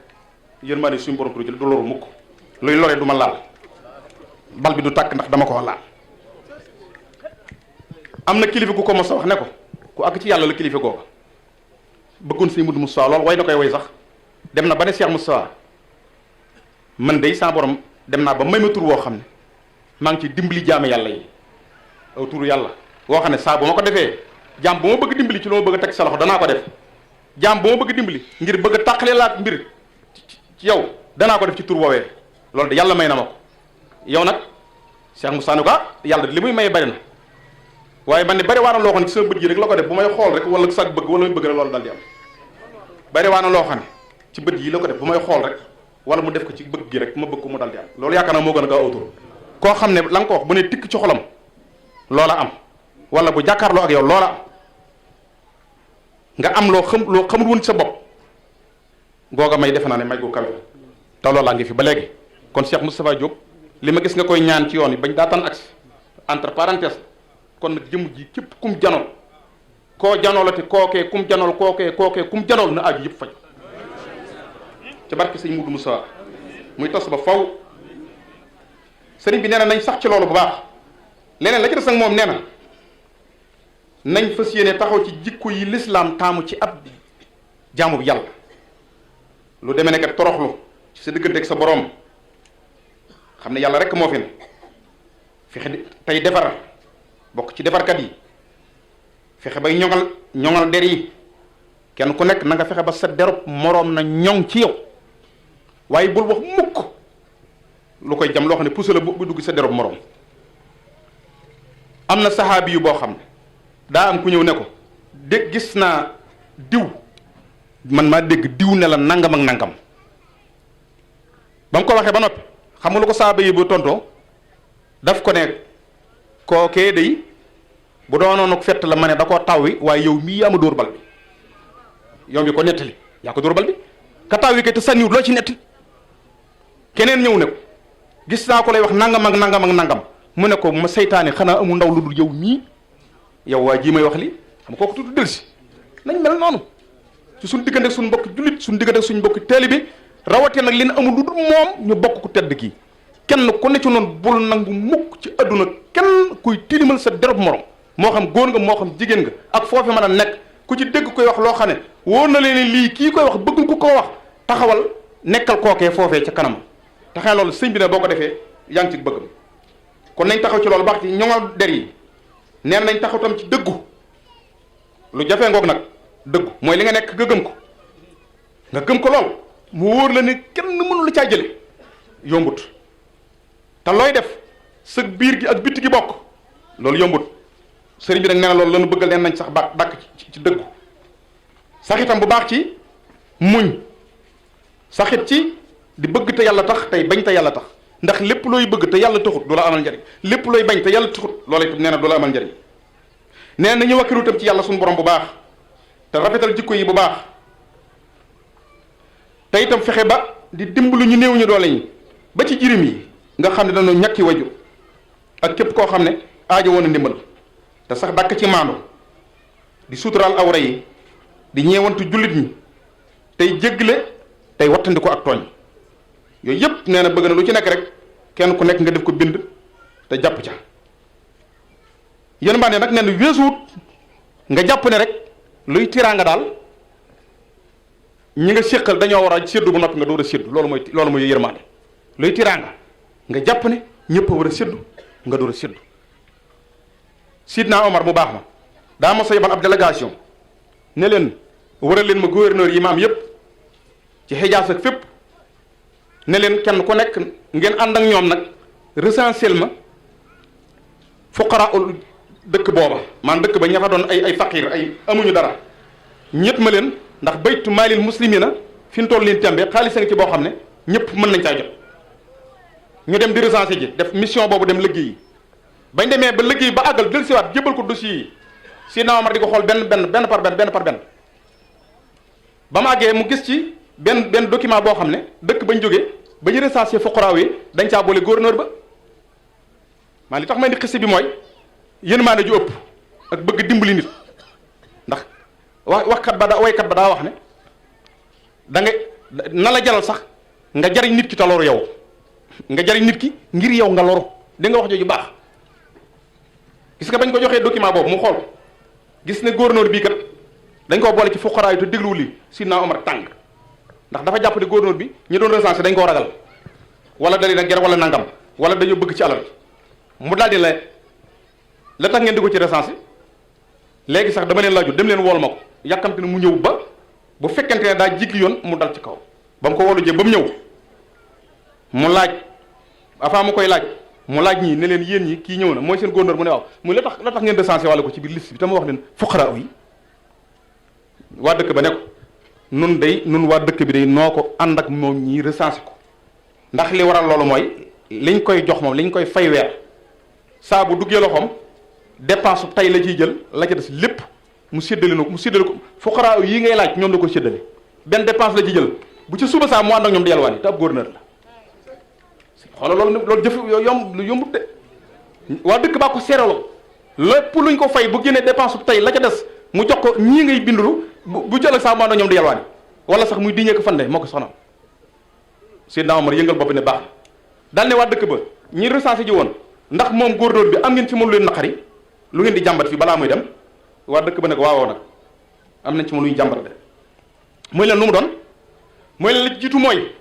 [SPEAKER 2] yërmande suñu borom du loru mukk luy lore du ma laal bal bi du tàkk ndax dama koo laal am na kilifa gu ko mos a wax ne ko ku àgg ci yàlla la kilifa googa bëggoon sëñ Mudu Musaa lool way na koy way sax dem na ba ne Cheikh Musaa man day sa borom dem naa ba may ma tur woo xam ne maa ngi ci dimbali jaame yàlla yi aw turu yàlla woo xam ne saa bu ma ko defee jaam bu ma bëgg dimbali ci lu ma bëgg a teg sa loxo danaa ko def jaam bu ma bëgg dimbali ngir bëgg a tàqale laat mbir ci yow danaa ko def ci tur woowee loolu de yàlla may na ma ko yow nag Cheikh Moussa ne ko yàlla li muy maye bari na waaye man ne bari waa na loo xam ne ci sama bët yi rek la ko def bu may xool rek wala sag bëgg wala muy bëgg rek loolu dal di am bari waa na loo xam ne ci bët yi la ko def bu may xool rek wala mu def ko ci bëgg gi rek ma bëgg ko mu dal di am loolu yaakaar naa moo gën a gaaw autour koo xam ne la nga ko wax bu ne tikk ci xolam loola am wala bu jàkkaarloo ak yow loola am nga am loo xamul woon ci sa bopp googa may defe naa ne may gu kawe te loolaa ngi fi ba léegi kon Cheikh Moustapha Diop li ma gis nga koy ñaan ci yoon yi bañ daataan agsi entre parenthèse kon nag jëmm ji képp kum janool koo janoolati kookee kum janool kookee kum janool na aju yëpp faj ci barke sëñ Mudu Musaa muy tas ba faw sëriñ bi nee na nañ sax ci loolu bu baax leneen la ci des nag moom nee na nañ fas yéene taxaw ci jikko yi lislaam taamu ci ab jaamu bi yàlla lu demee nekk toroxlu ci sa diggante ak sa boroom xam ne yàlla rek moo fi ne fexe tey defar bokk ci defarkat yi fexe bay ñoŋal der yi kenn ku nekk na nga fexe ba sa derub moroom na ñoŋ ci yow waaye bul wax mukk lu koy jam loo xam ne puso la bu dugg sa derub moroom am na saxaabi yu boo xam ne daa am ku ñëw ne ko dégg gis naa diw man maa dégg diw ne la nangam ak nangam ba mu ko waxee ba noppi xam nga lu ko saaba yi bu tontoo daf ko ne kookee day bu doonoon ak fett la ma ne da koo taw wi waaye yow mii yaa ma dóor bal bi yow mi ko nettali yaa ko dóor bal bi ka taw wi kay te sànniwut loo ci nettali keneen ñëw ne ko gis naa ko lay wax nangam ak nangam ak nangam mu ne ko ma seytaane xanaa amul ndaw lu dul yow mii yow waa jii may wax li xam kooku tudd delsi nañ mel noonu ci suñ diggante suñ mbokk jullit suñ diggante suñ mbokk taalibe rawatee nag li amul lu dul moom ñu bokk ku tedd kii kenn ku ne ci noonu bul nangu mukk ci adduna kenn kuy tilimal sa derub morom moo xam góor nga moo xam jigéen nga ak foofu mën a nekk ku ci dégg koy wax loo xam ne wóor na leen lii kii koy wax bëggul ku ko wax taxawal nekkal kookee foofee ca kanam taxee loolu sëñ bi ne boo ko defee yaa ngi ci bëggam kon nañ taxaw ci loolu baax ci ñoŋal der yi neen nañ taxaw tam ci dëggu lu jafee ngoog nag dëggu mooy li nga nekk nga gëm ko lool mu wóor la ne kenn mënu la caa jële yombut te looy def sa biir gi ak bitti gi bokk loolu yombut sëriñ bi nag nee na loolu lanu bëggal neen nañ sax dàkk ci dëggu saxitam bu baax ci muñ saxit ci di bëgg te yàlla tax tey bañ te yàlla tax ndax lépp looy bëgg te yàlla taxut du la amal njariñ lépp looy bañ te yàlla taxut loola itam nee na du la amal njariñ nee na ñu wakkilu itam ci yàlla suñu borom bu baax te rafetal jikko yi bu baax te itam fexe ba di dimbalu ñu néew ñu doole ñi ba ci jirim yi nga xam ne dañoo ñàkki waju ak képp koo xam ne aajo woon a ndimbal te sax dàkk ci maandu di suturaal awra yi di ñeewantu jullit ñi tey jéggale tey wattandiko ak tooñ yooyu yëpp nee na bëgg na lu ci nekk rek kenn ku nekk nga def ko bind te jàpp ca yéen mbaa ne nag nee na weesuwut nga jàpp ne rek luy tiraanga daal ñi nga séqal dañoo war a séddu ba noppi nga door a séddu loolu mooy yërmaande luy tiraanga nga jàpp ne ñëpp a war a séddu nga door a séddu Sidna Omar mu baax ma daa ma sa yebal ab délégation ne leen waral leen ma gouverneur yi ma am yépp ci Hijaas ak fépp ne leen kenn ku nekk ngeen ànd ak ñoom nag recensel ma fuqara ul dëkk booba man dëkk ba ña fa doon ay faqir ay amuñu dara ñett ma leen ndax baytu maalil muslimina fi mu toll leen tembe xaalis a ngi ci boo xam ne ñëpp mën nañ caa jot ñu dem di recenser ji def mission boobu dem liggéey yi bañ demee ba liggéey ba àggal del siwaat jébal ko dossier yi Sidna Omar di ko xool benn par benn ba mu àggee mu gis ci benn document boo xam ne dëkk bañ jógee ba ñu recensé fuqaraaw yi dañ caa boole gouverneur ba maa li tax may ni xiste bi mooy yéen maa ne ju ëpp ak bëgg dimbali nit ndax waykat ba daa wax ne da nga na la jaral sax nga jariñ nit ki te loru yow nga jariñ nit ki ngir yow nga loru di nga wax jooju baax gis nga bañ ko joxee document boobu mu xool gis ne gouverneur bii kat dañ koo boole ci fuqaraa yi te dégluwul li Sidna Omar tàng ndax dafa jàpp ne gouverneur bi ñi doon recensé dañ koo ragal wala dali nag ger wala nangam wala dañoo bëgg ci alal mu daal di la tax ngeen di ko ci recensé léegi sax dama leen laaju dem leen wool ma ko yàkkamte ne mu ñëw ba bu fekkente ne daa jigli yoon mu dal ci kaw ba mu ko woolu jee ba mu ñëw mu laaj avant mu koy laaj mu laaj ñii ne leen yéen ñi kii ñëw na mooy seen gouverneur mu ne waaw muy la tax ngeen recensé wàlla ko ci biir liste bi te ma wax leen fuqaraa yi waa dëkk ba ne ko nun waa dëkk bi day noo ko ànd ak moom ñii recensé ko ndax li waral loolu mooy liñ koy jox moom liñ koy fay weer saa bu duggee loxoom dépense tey la ciy jël la ca des lépp mu séddale ko fuqaraa yi ngay laaj ñoom la ko séddale benn dépense la ci jël bu ci suba saa mu ànd ak ñoom di yalwaan yi te ab gouverneur la xoolal loolu jëf lu yombut de waa dëkk baa ko seeraloo lépp luñ ko fay bu génnee dépense tey la ca des mu jox ko ñii ngay bindulu bu jël saa mu ànd ak ñoom di yalwaan yi wala sax muy diñee ko fande moo ko soxnaam Seydina Omar yëngal bopp ne baax daal ne waa dëkk ba ñi recensé ji woon ndax moom gouverneur bi am ngeen ci moom lu leen naqari lu ngeen di jàmbat fii balaa muy dem waa dëkk ba ne ko waawoo nag am nañ ci moom lu ñu jàmbat de mooy leen lu mu doon mooy leen la jiitu mooy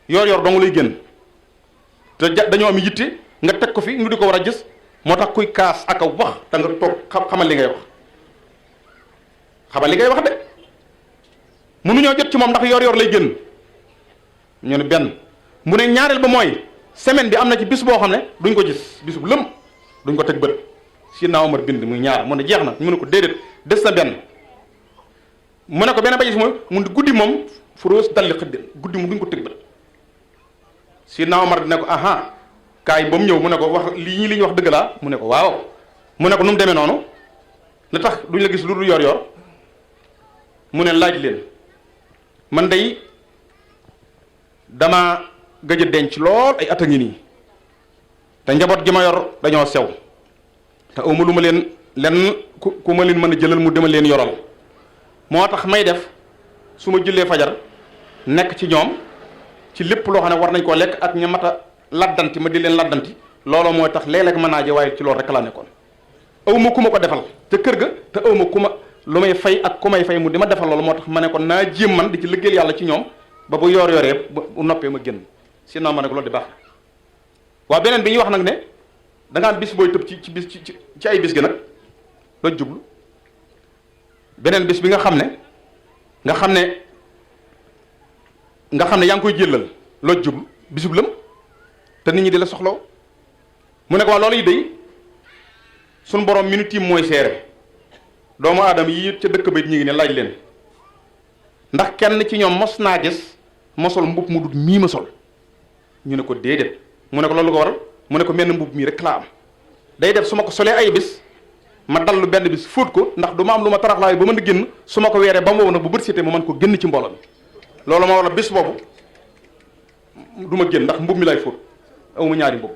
[SPEAKER 2] yor dong lay génn te dañoo am yitte nga teg ko fi ñu di ko war a gis moo tax kuy kaas ak a wax da nga toog xamal li ngay wax xamal li ngay wax de mënuñoo jot ci moom ndax yor lay génn ñu ne benn mu ne ñaareel ba mooy semaine bi am na ci bis boo xam ne duñ ko gis bisu lëm duñ ko teg bët Sidna Omar bind muy ñaar mu ne jeex na mu ne ko déedéet des na benn mu ne ko benn ba gis mooy mu ne guddi moom furoos dalli xëddeen guddi mu duñ ko teg bët Sidna Omar ne ko aha kaay ba mu ñëw mu ne ko wax li ñu wax dëgg laa mu ne ko waaw mu ne ko nu mu demee noonu li tax duñ la gis lu dul yor mu ne laaj leen man day dama gëj a denc lool ay at a ngi nii te njaboot gi ma yor dañoo sew te awma lu ma leen lenn ku ma leen mën a jëlal mu dema leen yoral moo tax may def su ma jullee fajar nekk ci ñoom ci lépp loo xam ne war nañ koo lekk ak ña mat a laddanti ma di leen laddanti looloo mooy tax léeg-léeg mën naa je waaye ci loolu rek laa nekkoon awma ku ma ko defal te kër ga te awma ku ma lu may fay ak ku may fay mu di ma defal loolu moo tax ma ne ko naa jéem man di ci liggéeyal yàlla ci ñoom ba bu yoree bu noppee ma génn sinon ma ne ko loolu di baax waaw beneen bi ñuy wax nag ne da nga am bis booy tëb ci bis ci ay bis gi nag loolu jublu beneen bis bi nga xam ne yaa ngi koy jëlal loolu jublu bisub lëm te nit ñi di la soxlaw mu ne ko waa loolu yi day suñ borom mi nu tiim mooy seere doomu aadama yi ca dëkk ba ñu ngi ne laaj leen ndax kenn ci ñoom mos naa gis mosol mbub mu dut mii ma sol ñu ne ko déedéet mu ne ko loolu ko waral mu ne ko menn mbub mii rek laa am day def su ma ko solee ay bis ma dallu benn bis fóot ko ndax du ma am lu ma taraxlaayu ba mën a génn su ma ko weeree ba mu wow nag bu bët seetee ma mën ko génn ci mbooloo mi loolu ma waral bis boobu du ma génn ndax mbub mi lay fóot awuma ñaari mbub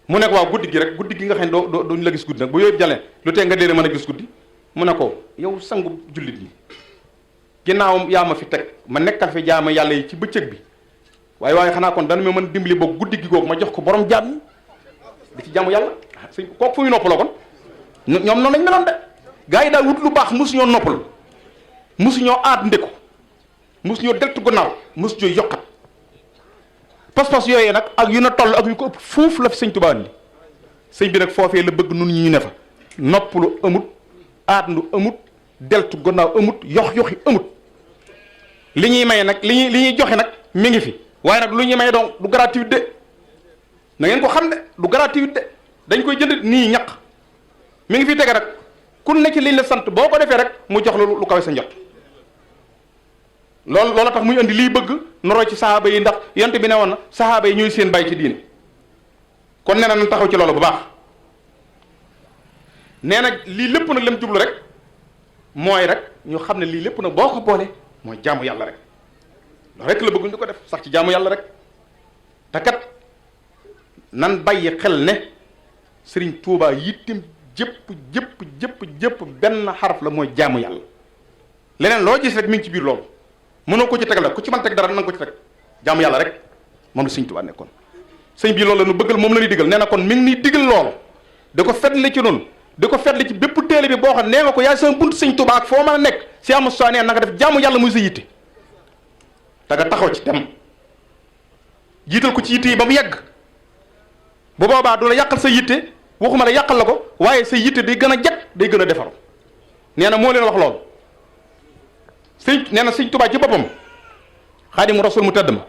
[SPEAKER 2] mu ne ko waaw guddi gi rek guddi gi nga xam ne doo duñ la gis guddi nag bu yooyu jale lu tee nga déere mën a gis guddi mu ne ko yow sangu jullit yi ginnaaw yaa ma fi teg ma nekkal fi jaama yàlla yi ci bëccëg bi waaye xanaa kon dana ma mën dimbali boog guddi gi googu ma jox ko borom jaam ñi di ci jaamu yàlla sëñ kooku fu ñu noppaloo kon ñoom noonu lañ meloon de gars yi daal wut lu baax mosu ñoo noppal mosu ñoo aat ndeku mosu ñoo deltu gannaaw mosu ñoo yokkat pas-pas yooyu nag ak yu na toll ak yu ko ëpp fuuf la fi sëñ Tuubaa ni sëñ bi nag foofee la bëgg nun ñu ne fa noppalu amut aatndu amut deltu gannaaw amut yoxi amut li ñuy maye nag li ñuy joxe nag mi ngi fi waaye nag lu ñuy maye donc du gratuit de na ngeen ko xam de du gratuit de dañ koy jënd nii ñaq mi ngi fi tege rek ku ne ci liñ la sant boo ko defee rek mu jox la lu kawe sa njot loolu tax muy indi liy bëgg noroo ci sahaaba yi ndax yonent bi ne woon na sahaaba yi ñooy seen bàyyi ci diine kon nee na nañ taxaw ci loolu bu baax nee na lii lépp nag lam jublu rek mooy rek ñu xam ne lii lépp nag boo ko boole mooy jaamu yàlla rek loolu rek la bëgg ñu ko def sax ci jaamu yàlla rek te kat nan bàyyi xel ne Sëriñ Tuubaa yittim jëpp benn xaraf la mooy jaamu yàlla leneen loo gis rek mi ngi ci biir loolu mënoo ko ci tegal la ku ci mën teg dara na nga ko ci teg jaamu yàlla rek moom la Sëriñ Tuubaa nekkoon sëñ bi loolu la nu bëggal moom la ñuy digal nee na kon mi ngi nii digal loolu di ko fetli ci noonu di ko fetli ci bépp téele bi boo xam nee nga ko yaay sama buntu sëñ Tuubaa ak foo mën a nekk si amu soo nee na nga def jaamu yàlla muy sa yitte te nga taxaw ci dem jiital ko ci yitte yi ba mu yegg bu boobaa du la yàqal sa yitte waxuma la yàqal la ko waaye sa yitte day gën a jag day gën a defaru nee na moo leen wax loolu nee na sëñ Tuubaa ci boppam Xaadimu Rasuul mu tëdd ma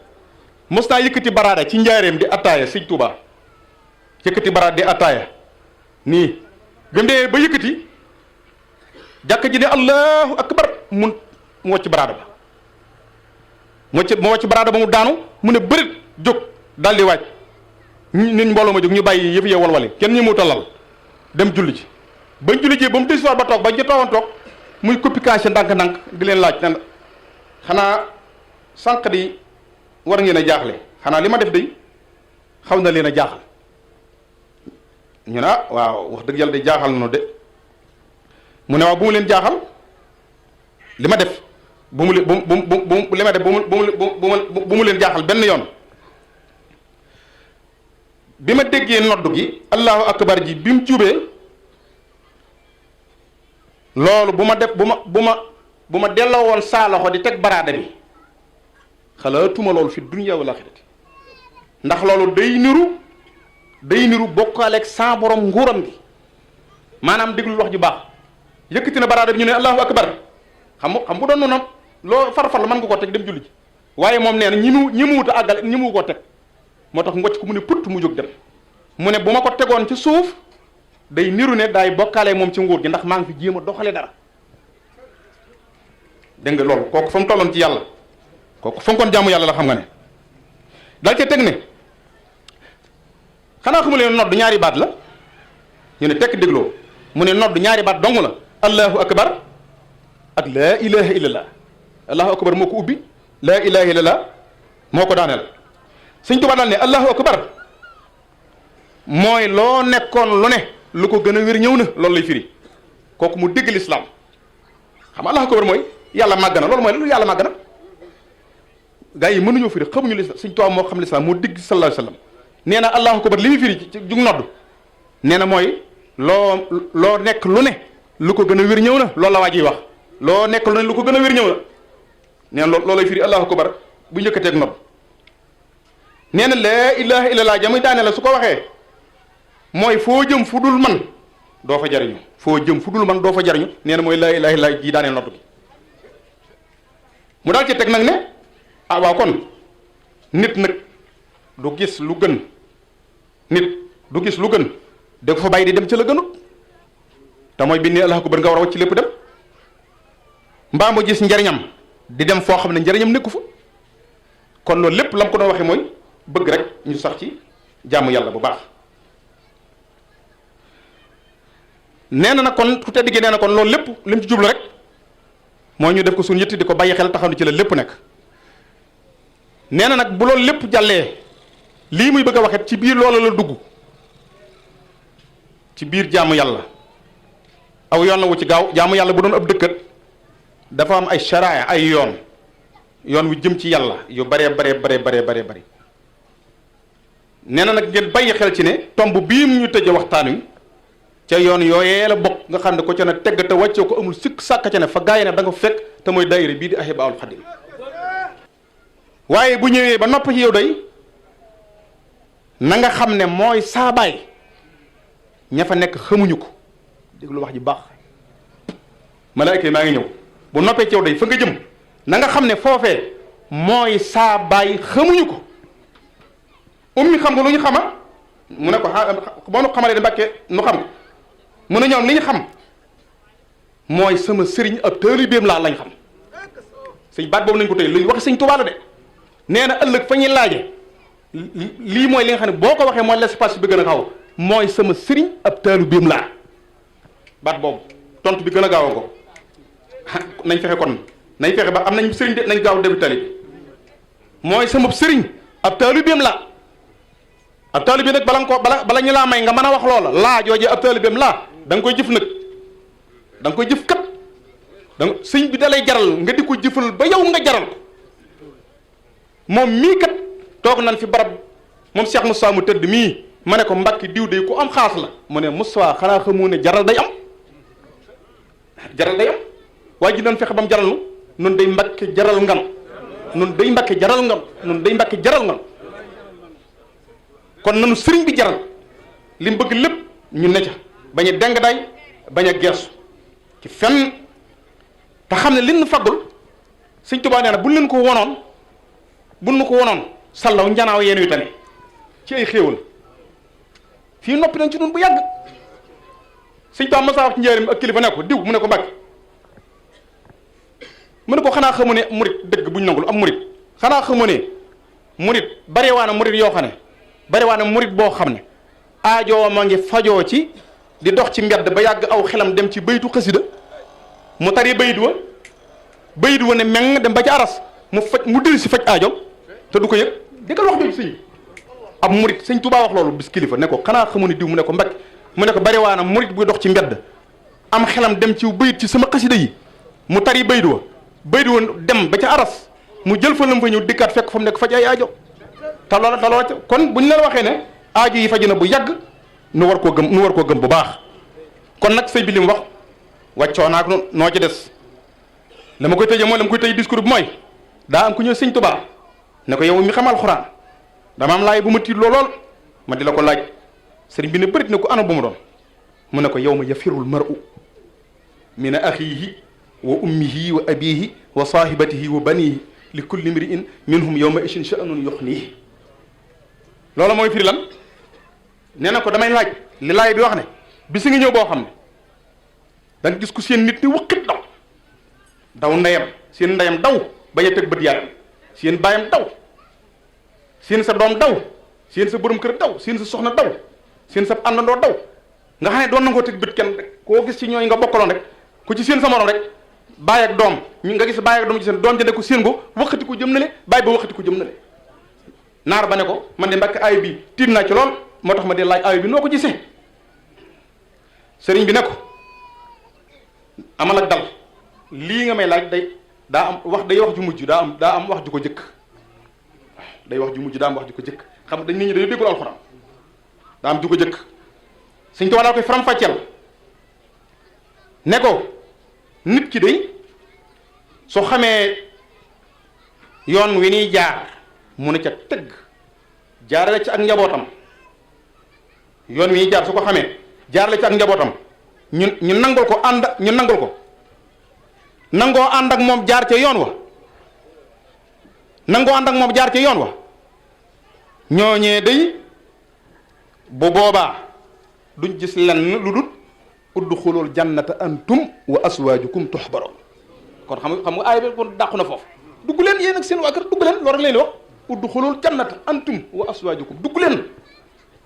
[SPEAKER 2] mos naa yëkkati baraada ci njaareem di attaaya sëñ Tuubaa yëkkati baraada di attaaya nii bi mu dee ba yëkkati jàkk ji ne allahu akbar mu wàcc baraada ba mu wàcc baraada ba mu daanu mu ne bërit jóg daal di wàcc nit mbooloo ma jóg ñu bàyyi yëf yee walwale kenn ñi mu talal dem julli ji bañ julli ji ba mu desiwaat ba toog bañ ca toogoon toog muy coppication ndànk-ndànk di leen laaj nan xanaa sànq di war ngeen a jaaxle xanaa li ma def day xaw na leen a jaaxal ñu ne ah waaw wax dëgg yàlla de jaaxal na de mu ne waaw bu mu leen jaaxal li ma def bu mu li ma def bu mu leen jaaxal benn yoon bi ma déggee noddu gi allahu akbar ji bi mu jubee loolu bu ma delloo woon saa loxo di teg baraada bi xalaatuma loolu fi dunya wal axirati ndax loolu day niru bokkaaleeg sa borom nguuram gi maanaam déglu wax ju baax yëkkati na baraada bi ñu ne allahu akbar xam bu doon noonu loo farfar la mën nga koo teg dem julli ji waaye moom nee na ñi mu wut a àggal ñi mu koo teg moo tax ngocc ko mu ne put mu jóg dem mu ne bu ma ko tegoon ci suuf day niru ne daay bokkaale moom ci nguur gi ndax maa ngi fi jéem a doxale dara dégg nga loolu kooku fa mu tolloon ci yàlla kooku fonkoon jaamu yàlla la xam nga ne dal ca teg ne xanaa xamu leen nodd ñaari baat la ñu ne tekk dégloo mu ne nodd ñaari baat dong la allahu akbar ak laa ilaha illallah allahu akbar moo ko ubbi laa ilaha illallah moo ko daaneel Sëñ Tuubaa daal ne allahu akbar mooy loo nekkoon lu ne lu ko gën a wér ñëw na loolu lay firi kooku mu dégg lislaam xam nga allahu akbar mooy yàlla màgg na loolu mooy lu yàlla màgg na gaa yi mënuñoo firi xamuñu lislaam Sëñ Tuubaa moo xam lislaam moo dégg sallallahu alayhi wa sallam nee na allahu akbar li muy firi ci jug nodd nee na mooy loo nekk lu ne lu ko gën a wér ñëw na loolu la waa ji wax loo nekk lu ne lu ko gën a wér ñëw na nee na loolu lay firi allahu akbar bu njëkkateeg nodd nee na laa ilaha illallah jamuy daane la su ko waxee mooy foo jëm fu dul man doo fa jariñu foo jëm fu dul man doo fa jariñu nee na mooy laa ilaha illallah ji daaneel nodd gi mu daal ci teg nag ne ah waaw kon nit nag du gis lu gën nit du gis lu gën da ko fa bàyyi di dem ci la gënut te mooy bi ne allahu akbar nga war a wacc ci lépp dem mbaa mu gis njariñam di dem foo xam ne njariñam nekku fa kon loolu lépp lam ko doon waxee mooy bëgg rek ñu sax ci jaamu yàlla bu baax nee na nag kon ku tedd gi nee na kon loolu lépp lim ci jublu rek mooy ñu def ko suñu yitte di ko bàyyi xel taxaw ni ci la lépp nekk nee na nag bu loolu lépp jàllee lii muy bëgg a waxet ci biir loola la dugg ci biir jaamu yàlla aw yoon la wu ci gaaw jaamu yàlla bu doon ab dëkkat dafa am ay sharaaya ay yoon wu jëm ci yàlla yu baree bari nee na nag ngeen bàyyi xel ci ne tomb bii mu ñu tëje waxtaan wi ca yoon yooyee la bokk nga xam ne ko ca ne tegg te wàccee ko amul sikk sàkk ca ne fa gaay ne da nga fekk te mooy daayira bii di Ahibaahul Xadim waaye bu ñëwee ba nopp ci yow day na nga xam ne mooy saabaay ña fa nekk xamuñu ko déglu wax ji baax malaayka yi maa ngi ñëw bu noppee ci yow day fa nga jëm na nga xam ne foofee mooy saabaay xamuñu ko xam nga lu ñu xama mu ne ko boo nu xamalee di mbàkkee nu xam mu ne ñoom li ñu xam mooy sama sëriñ ab taalibeem laa lañ xam sëñ baat boobu nañ ko tey lu wax sëñ Tuubaa la de nee na ëllëg fa ñuy laaje lii mooy li nga xam ne boo ko waxee mooy l'espace bi gën a xaw mooy sama sëriñ ab taalibeem laa baat boobu tontu bi gën a gaaw a ko nañ fexe kon nañ fexe ba am nañ sëriñ de nañ gaaw debi tali mooy sama sëriñ ab taalibeem laa ab taalibe nag bala ñu laa may nga mën a wax loola laa jooje ab taalibeem laa da nga koy jëf nag da nga koy jëf kat donc sëñ bi da lay jaral nga di ko jëfal ba yow nga jaral ko moom mii kat toog nañ fi barab moom Cheikh Moussa mu tëdd mii ma ne ko Mbàkke diw de ku am xaas la mu ne Moustapha xanaa xamoo ne jaral day am waaye ji doon fexe ba mu jaral nu nun day Mbàkke jaral ngam nun day Mbàkke jaral ngam nun day Mbàkke jaral ngam kon nanu sëriñ bi jaral li mu bëgg lépp ñu ne ca bañ a deng day bañ a geesu ci fenn te xam ne lin faggul Sëñ Tuubaa nee na buñ leen ko wonoon buñ nu ko wonoon sallaw njanaaw yéen yu tane ci ay xéewal fii noppi nañ ci nun bu yàgg Sëñ Tuubaa masa wax ci njëriñ ak kilifa ne ko diw mu ne ko Mbàkke mu ne ko xanaa xamu ne murit dëgg buñ nangul am murit xanaa xamu ne murit bare waa na murit yoo xam ne bare waa na murit boo xam ne aajoo ma ngi fajoo ci di dox ci mbedd ba yàgg aw xelam dem ci baytu xasida mu tari bayit wa ne meng dem ba ci aras mu faj mu diri si faj aajoom te du ko yëg déggal wax jooju sëñ ab murit Sëñ Tuubaa wax loolu bis kilifa ne ko xanaa xamu ne diw mu ne ko Mbàkke mu ne ko bari waa na murit buy dox ci mbedd am xelam dem ci bayit ci sama xasida yi mu tari bayit wa dem ba ca aras mu jël fa lam fa ñëw dikkaat fekk fa mu nekk faj ay aajo te loola kon bu ñu leen waxee ne aajo yi faju na bu yàgg nu war koo gëm bu baax kon nag sëñ bi li mu wax wàccoo naak noo ci des la ma koy tëjee mooy la ma koy tëj discours bi mooy daa am ku ñëw Sëñ Tuubaa ne ko yow mi xam alxuraan dama am laay bu ma tiit lool ma di la ko laaj sëriñ bi ne bërit ne ko ana bu ma doon mu ne ko yow ma yafirul mar'u min axiihi wa ummihi wa abiihi wa saahibatihi wa baniihi li kulli mri'in minhum yawma ishin sha'nun yuxniihi loolu mooy firi lan nee na ko damay laaj li laay bi wax ne bi si nga ñëw boo xam ne da nga gis ku seen nit ni wëqit daw ndeyam seen ndeyam daw bañ a teg bët yàlla seen baayam daw seen sa doom daw seen sa borom kër daw seen sa soxna daw seen sa àndandoo daw nga xam ne doon na koo teg bët kenn rek koo gis ci ñooy nga bokkaloon rek ku ci seen sa morom rek baay ak doom ñu nga gis baay ak doom ci seen doom jënde ko seen ko wëqati ko jëm na le baay ba wëqati ko jëm na le naar ba ne ko man de Mbàkke aay bi tiit naa ci lool moo tax ma de laaj aay bi noo ko gisee sëriñ bi ne ko amal ak dal lii nga may laaj daa am wax ju mujj daa am wax ju ko jëkk day wax ju mujj daa am wax ju ko jëkk xam dañ nit ñi dañu déggul alxuraan daa am ju ko jëkk Sëñ Tuubaa daa koy faram-fàcceel ne ko nit ki day soo xamee yoon wi niy jaar mu ne ca tëgg jaarale ci ak njabootam yoon wi niy jaar su ko xamee jaarale ci ak njabootam ñu nangul ko nangoo ànd ak moom jaar ca yoon wa ñooñee day bu boobaa duñ gis lenn lu dul udxulul jannata antum wa aswaajukum tuhbaroon kon xam nga aay bi kon dàqu na foofu dugg leen yéen ak seen waa kër dugg leen loolu rek leen wax udxulul jannata antum wa aswaajukum dugg leen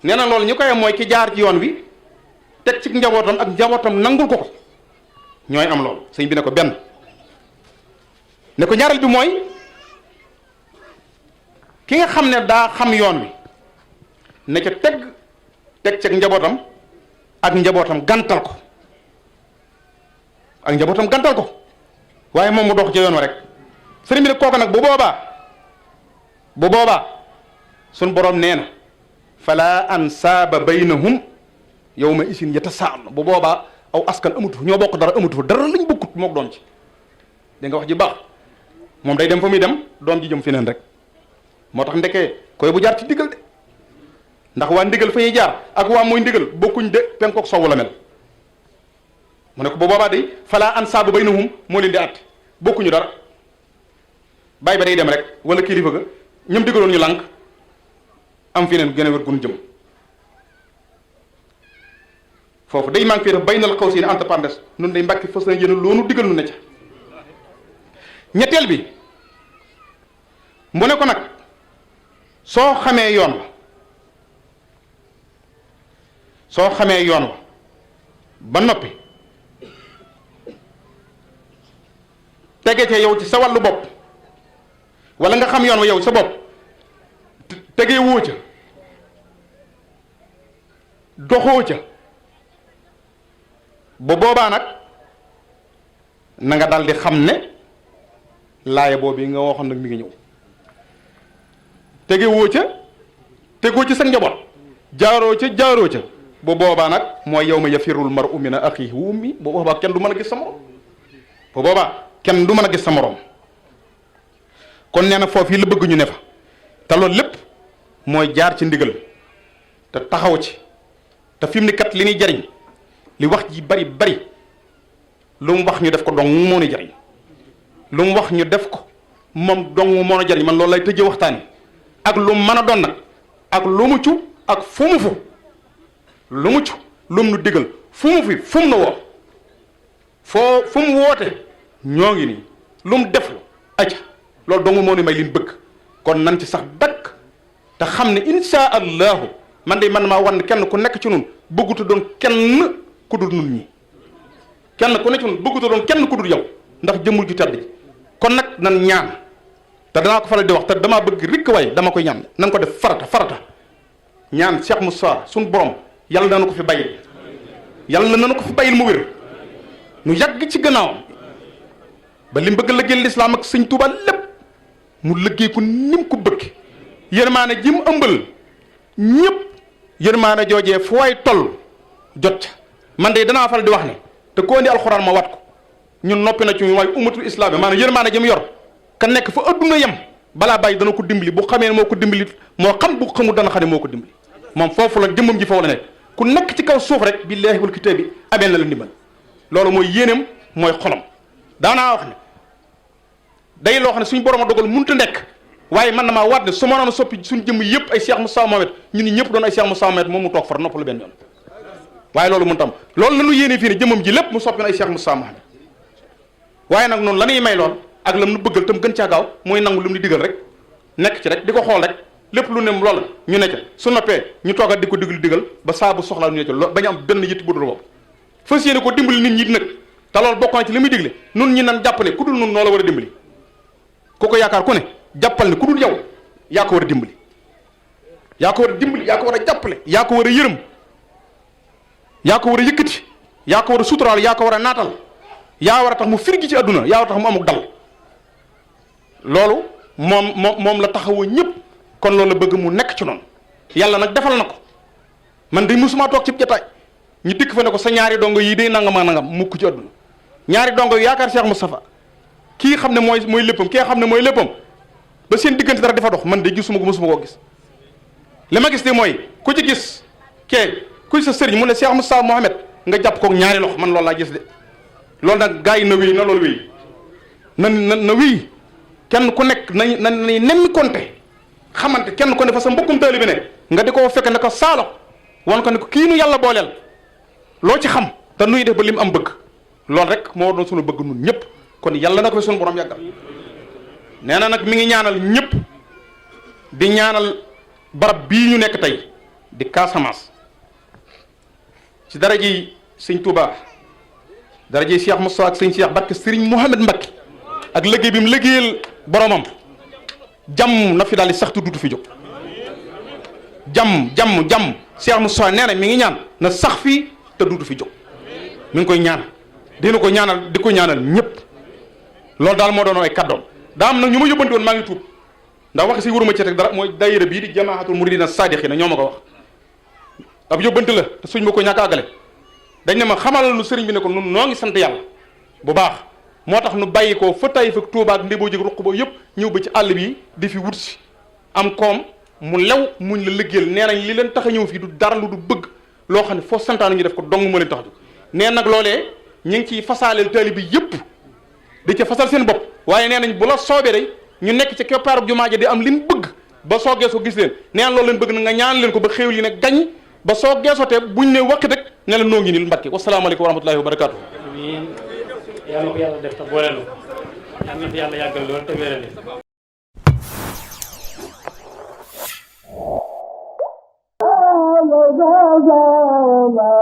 [SPEAKER 2] nee na loolu ñu koy mooy ki jaar ci yoon wi teg ci njabootam ak njabootam nangul ko ñooy am loolu sëñ bi ne ko benn ne ko ñaareel bi mooy ki nga xam ne daa xam yoon wi ne ca teg ci njabootam ak njabootam gantal ko waaye moom mu dox ca yoon wa rek sëriñ bi ne kooku nag bu boobaa sun borom nee na fala ansaaba baynahum yawma isin yatasaalu bu boobaa aw askan amatu ñoo bokk dara lañ bokkut mook doom ci da nga wax ji baax moom day dem fa muy dem doom ji jëm feneen rek moo tax ndekee koy bu jaar ci ndigal de ndax waa ndigal fa ñuy jaar ak waa mooy ndigal bokkuñ de penkook sowwu la mel mu ne ko bu boobaa day fala ansaaba baynahum moo leen di àtte bokkuñu dara bàyyi ba day dem rek wala kilifa ga ñoom digaloon ñu lànk am feneen gën a wér gun jëm foofu day manqué def baynal xaw si ne entre parenthèses nun day mbàkki fas na yéen loonu digal nu ne ca ñetteel bi mu ne ko nag soo xamee yoon wa ba noppi tege ca yow ci sa wàllu bopp wala nga xam yoon wa yow sa bopp tegee woo ca doxoo ca bu boobaa nag na nga dal di xam ne laaya boobu nga waxoon nag mi ngi ñëw tegoo ci sa njaboot jaaroo ca bu boobaa nag mooy yawma yafirul mar'u min axiihi wa ummihi bu boobaa kenn du mën a gis sa morom bu boobaa kenn du mën a gis sa morom kon nee na foofu yi la bëgg ñu ne fa te loolu lépp mooy jaar ci ndigal te taxaw ci te fi mu ne kat li ñuy jariñ li wax ji bari lu mu wax ñu def ko dong moo ñu jariñ lu mu wax ñu def ko moom dong moo ñu jariñ man loolu lay tëjee waxtaan ak lu mu mën a doon nag ak lu mu cu ak fu mu fu lu mu cu lu mu nu digal fu mu fi fu mu nu woo fu mu woote ñoo ngi nii lu mu def lu aca loolu dong moo ni may liñ bëgg kon nan ci sax dakk te xam ne insha allahu man de man maa wan kenn ku nekk ci nun bëggutu doon kenn ku dul nun ñi kenn ku nekk ci nun bëggutu doon kenn ku dul yow ndax jëmmul ju tedd ji kon nag nan ñaan te danaa ko faral di wax te damaa bëgg rikk way dama koy ñaan nan ko def farata ñaan Cheikh Moussa suñ borom yàlla na nu ko fi bàyyil yàlla na nu ko fi bàyyil mu wér nu yàgg ci gannaawam ba li mu bëgg liggéeyal lislaam ak sëñ Tuuba lépp mu liggéey ko ni mu ko bëgg yërmaane ji mu ëmbal ñëpp yërmaane joojee fu waay toll jot ca man de danaa faral di wax ne te koo indi alxuraan ma wat ko ñun noppi na ci waaye ummatul islam maanaam yërmaane ji mu yor ka nekk fa adduna yem balaa bàyyi dana ko dimbali bu xamee ne moo ko dimbali moo xam bu xamul dana xam ne moo ko dimbali moom foofu la jëmmam ji foofu la nekk ku nekk ci kaw suuf rek billaahi wal kitaabi amee na la ndimbal loolu mooy yéeneem mooy xolam daanaa wax ne day loo xam ne suñu borom a dogal mënut a nekk waaye man na maa waat ne su ma noonu soppi suñu jëmm yëpp ay Cheikh Moussa Mohamed ñun ñëpp doon ay Cheikh Moussa Mohamed moom mu toog far noppalu benn yoon waaye loolu mënut am loolu la ñu yéene fii ne jëmmam ji lépp mu soppi na ay Cheikh Moussa Mohamed waaye nag noonu la ñuy may lool ak lam nu bëggal tam gën caa gaaw mooy nangu lu mu di digal rek nekk ci rek di ko xool rek lépp lu ne loolu ñu ne ca su noppee ñu toogat di ko digal ba saa bu soxlaa ñu ne ca loolu bañ am benn yitt bu dul boobu fas yéene ko dimbali nit ñi nag te loolu bokk na ci li muy digle nun ñi nan jàpp ne ku dul nun noo la war a dimbali ku ko yaakaar ku ne jàppal ne ku dul yow yaa ko war a dimbali yaa ko war a dimbali yaa ko war a jàppale yaa ko war a yërëm yaa ko war a yëkkati yaa ko war a suturaal yaa ko war a naatal yaa war a tax mu firgi ci àdduna yaa war a tax mu amuk dal loolu moom la taxawoo ñëpp kon loolu la bëgg mu nekk ci noonu yàlla nag defal na ko man de musuma toog ci jataay ñu dikk fa ne ko sa ñaari dongo yii day nangam ak nangam mukk ci àdduna ñaari dongo yi yaakaar Cheikh Moustapha kii xam ne mooy léppam kii xam ne mooy léppam ba seen diggante dara dafa dox man de gisuma ko musuma koo gis li ma gis de mooy ku ci gis kee kuy sa sëriñ mu ne Cheikh Moustapha Mohamed nga jàpp kook ñaari loxo man loolu laa gis de loolu nag gars yi na wéy na loolu wéy na wéy kenn ku nekk na nemmi konte xamante kenn ku ne fa sa mbokkum taalibe bi ne nga di ko fekk ne ko saalo wan ko ne ko kii nu yàlla booleel loo ci xam te nuy def ba lim am bëgg loolu rek moo doon sunu bëgg nun ñëpp kon yàlla na ko fi sunu borom yàggal nee na nag mi ngi ñaanal ñëpp di ñaanal barab bii ñu nekk tey di Casamance ci daraji sëñ Touba daraji Cheikh Moussa ak sëñ Cheikh Barke Serigne Mohamed Mbacké ak liggéey bi mu liggéeyal boromam jàmm na fi daal di sax duutu fi jóg jàmm Cheikh Moussa nee na mi ngi ñaan na sax fii te duutu fi jóg mi ngi koy ñaan dina ko ñaanal di ko ñaanal ñëpp loolu daal moo doon ay kàddoom daa am nag ñu ma yóbbante woon maa ngi tuub ndax wax si waruma ci teg dara mooy daayira bii di jamaahatul muridina saadiqina ñoo ma ko wax ab yóbbante la te suñ ma ko ñàkk àggale dañ ne ma xamal lu sëriñ bi ne ko nun noo ngi sant yàlla bu baax moo tax nu bàyyi ko fa tay fa Tuubaa ak ndéboo jëg ruq boobu yëpp ñëw ba ci àll bi di fi wut si am koom mu lew muñ la liggéeyal nee nañ li leen tax a ñëw fii du dara lu du bëgg loo xam ne foo santaanu ñu def ko dong moo leen tax a jóg nee nag loolee ñu ngi ciy fasaaleel taalibe bi yëpp di ca fasal seen bopp waaye nee nañ bu la soobee day ñu nekk ci keppaaru jumaa ji di am liñ bëgg ba soo geesoo gis leen nee na loolu leen bëgg na nga ñaan leen ko ba xéew li ne gañ ba soo geesotee buñ ne waqit rek ne la noo ngi nii Mbàkke wasalaamaaleykum wa rahmatullahi wa barakaatu.
[SPEAKER 3] amiin yàlla ko yàlla def te booleel yàlla na fi yàlla yàggal lool te wérale.
[SPEAKER 4] la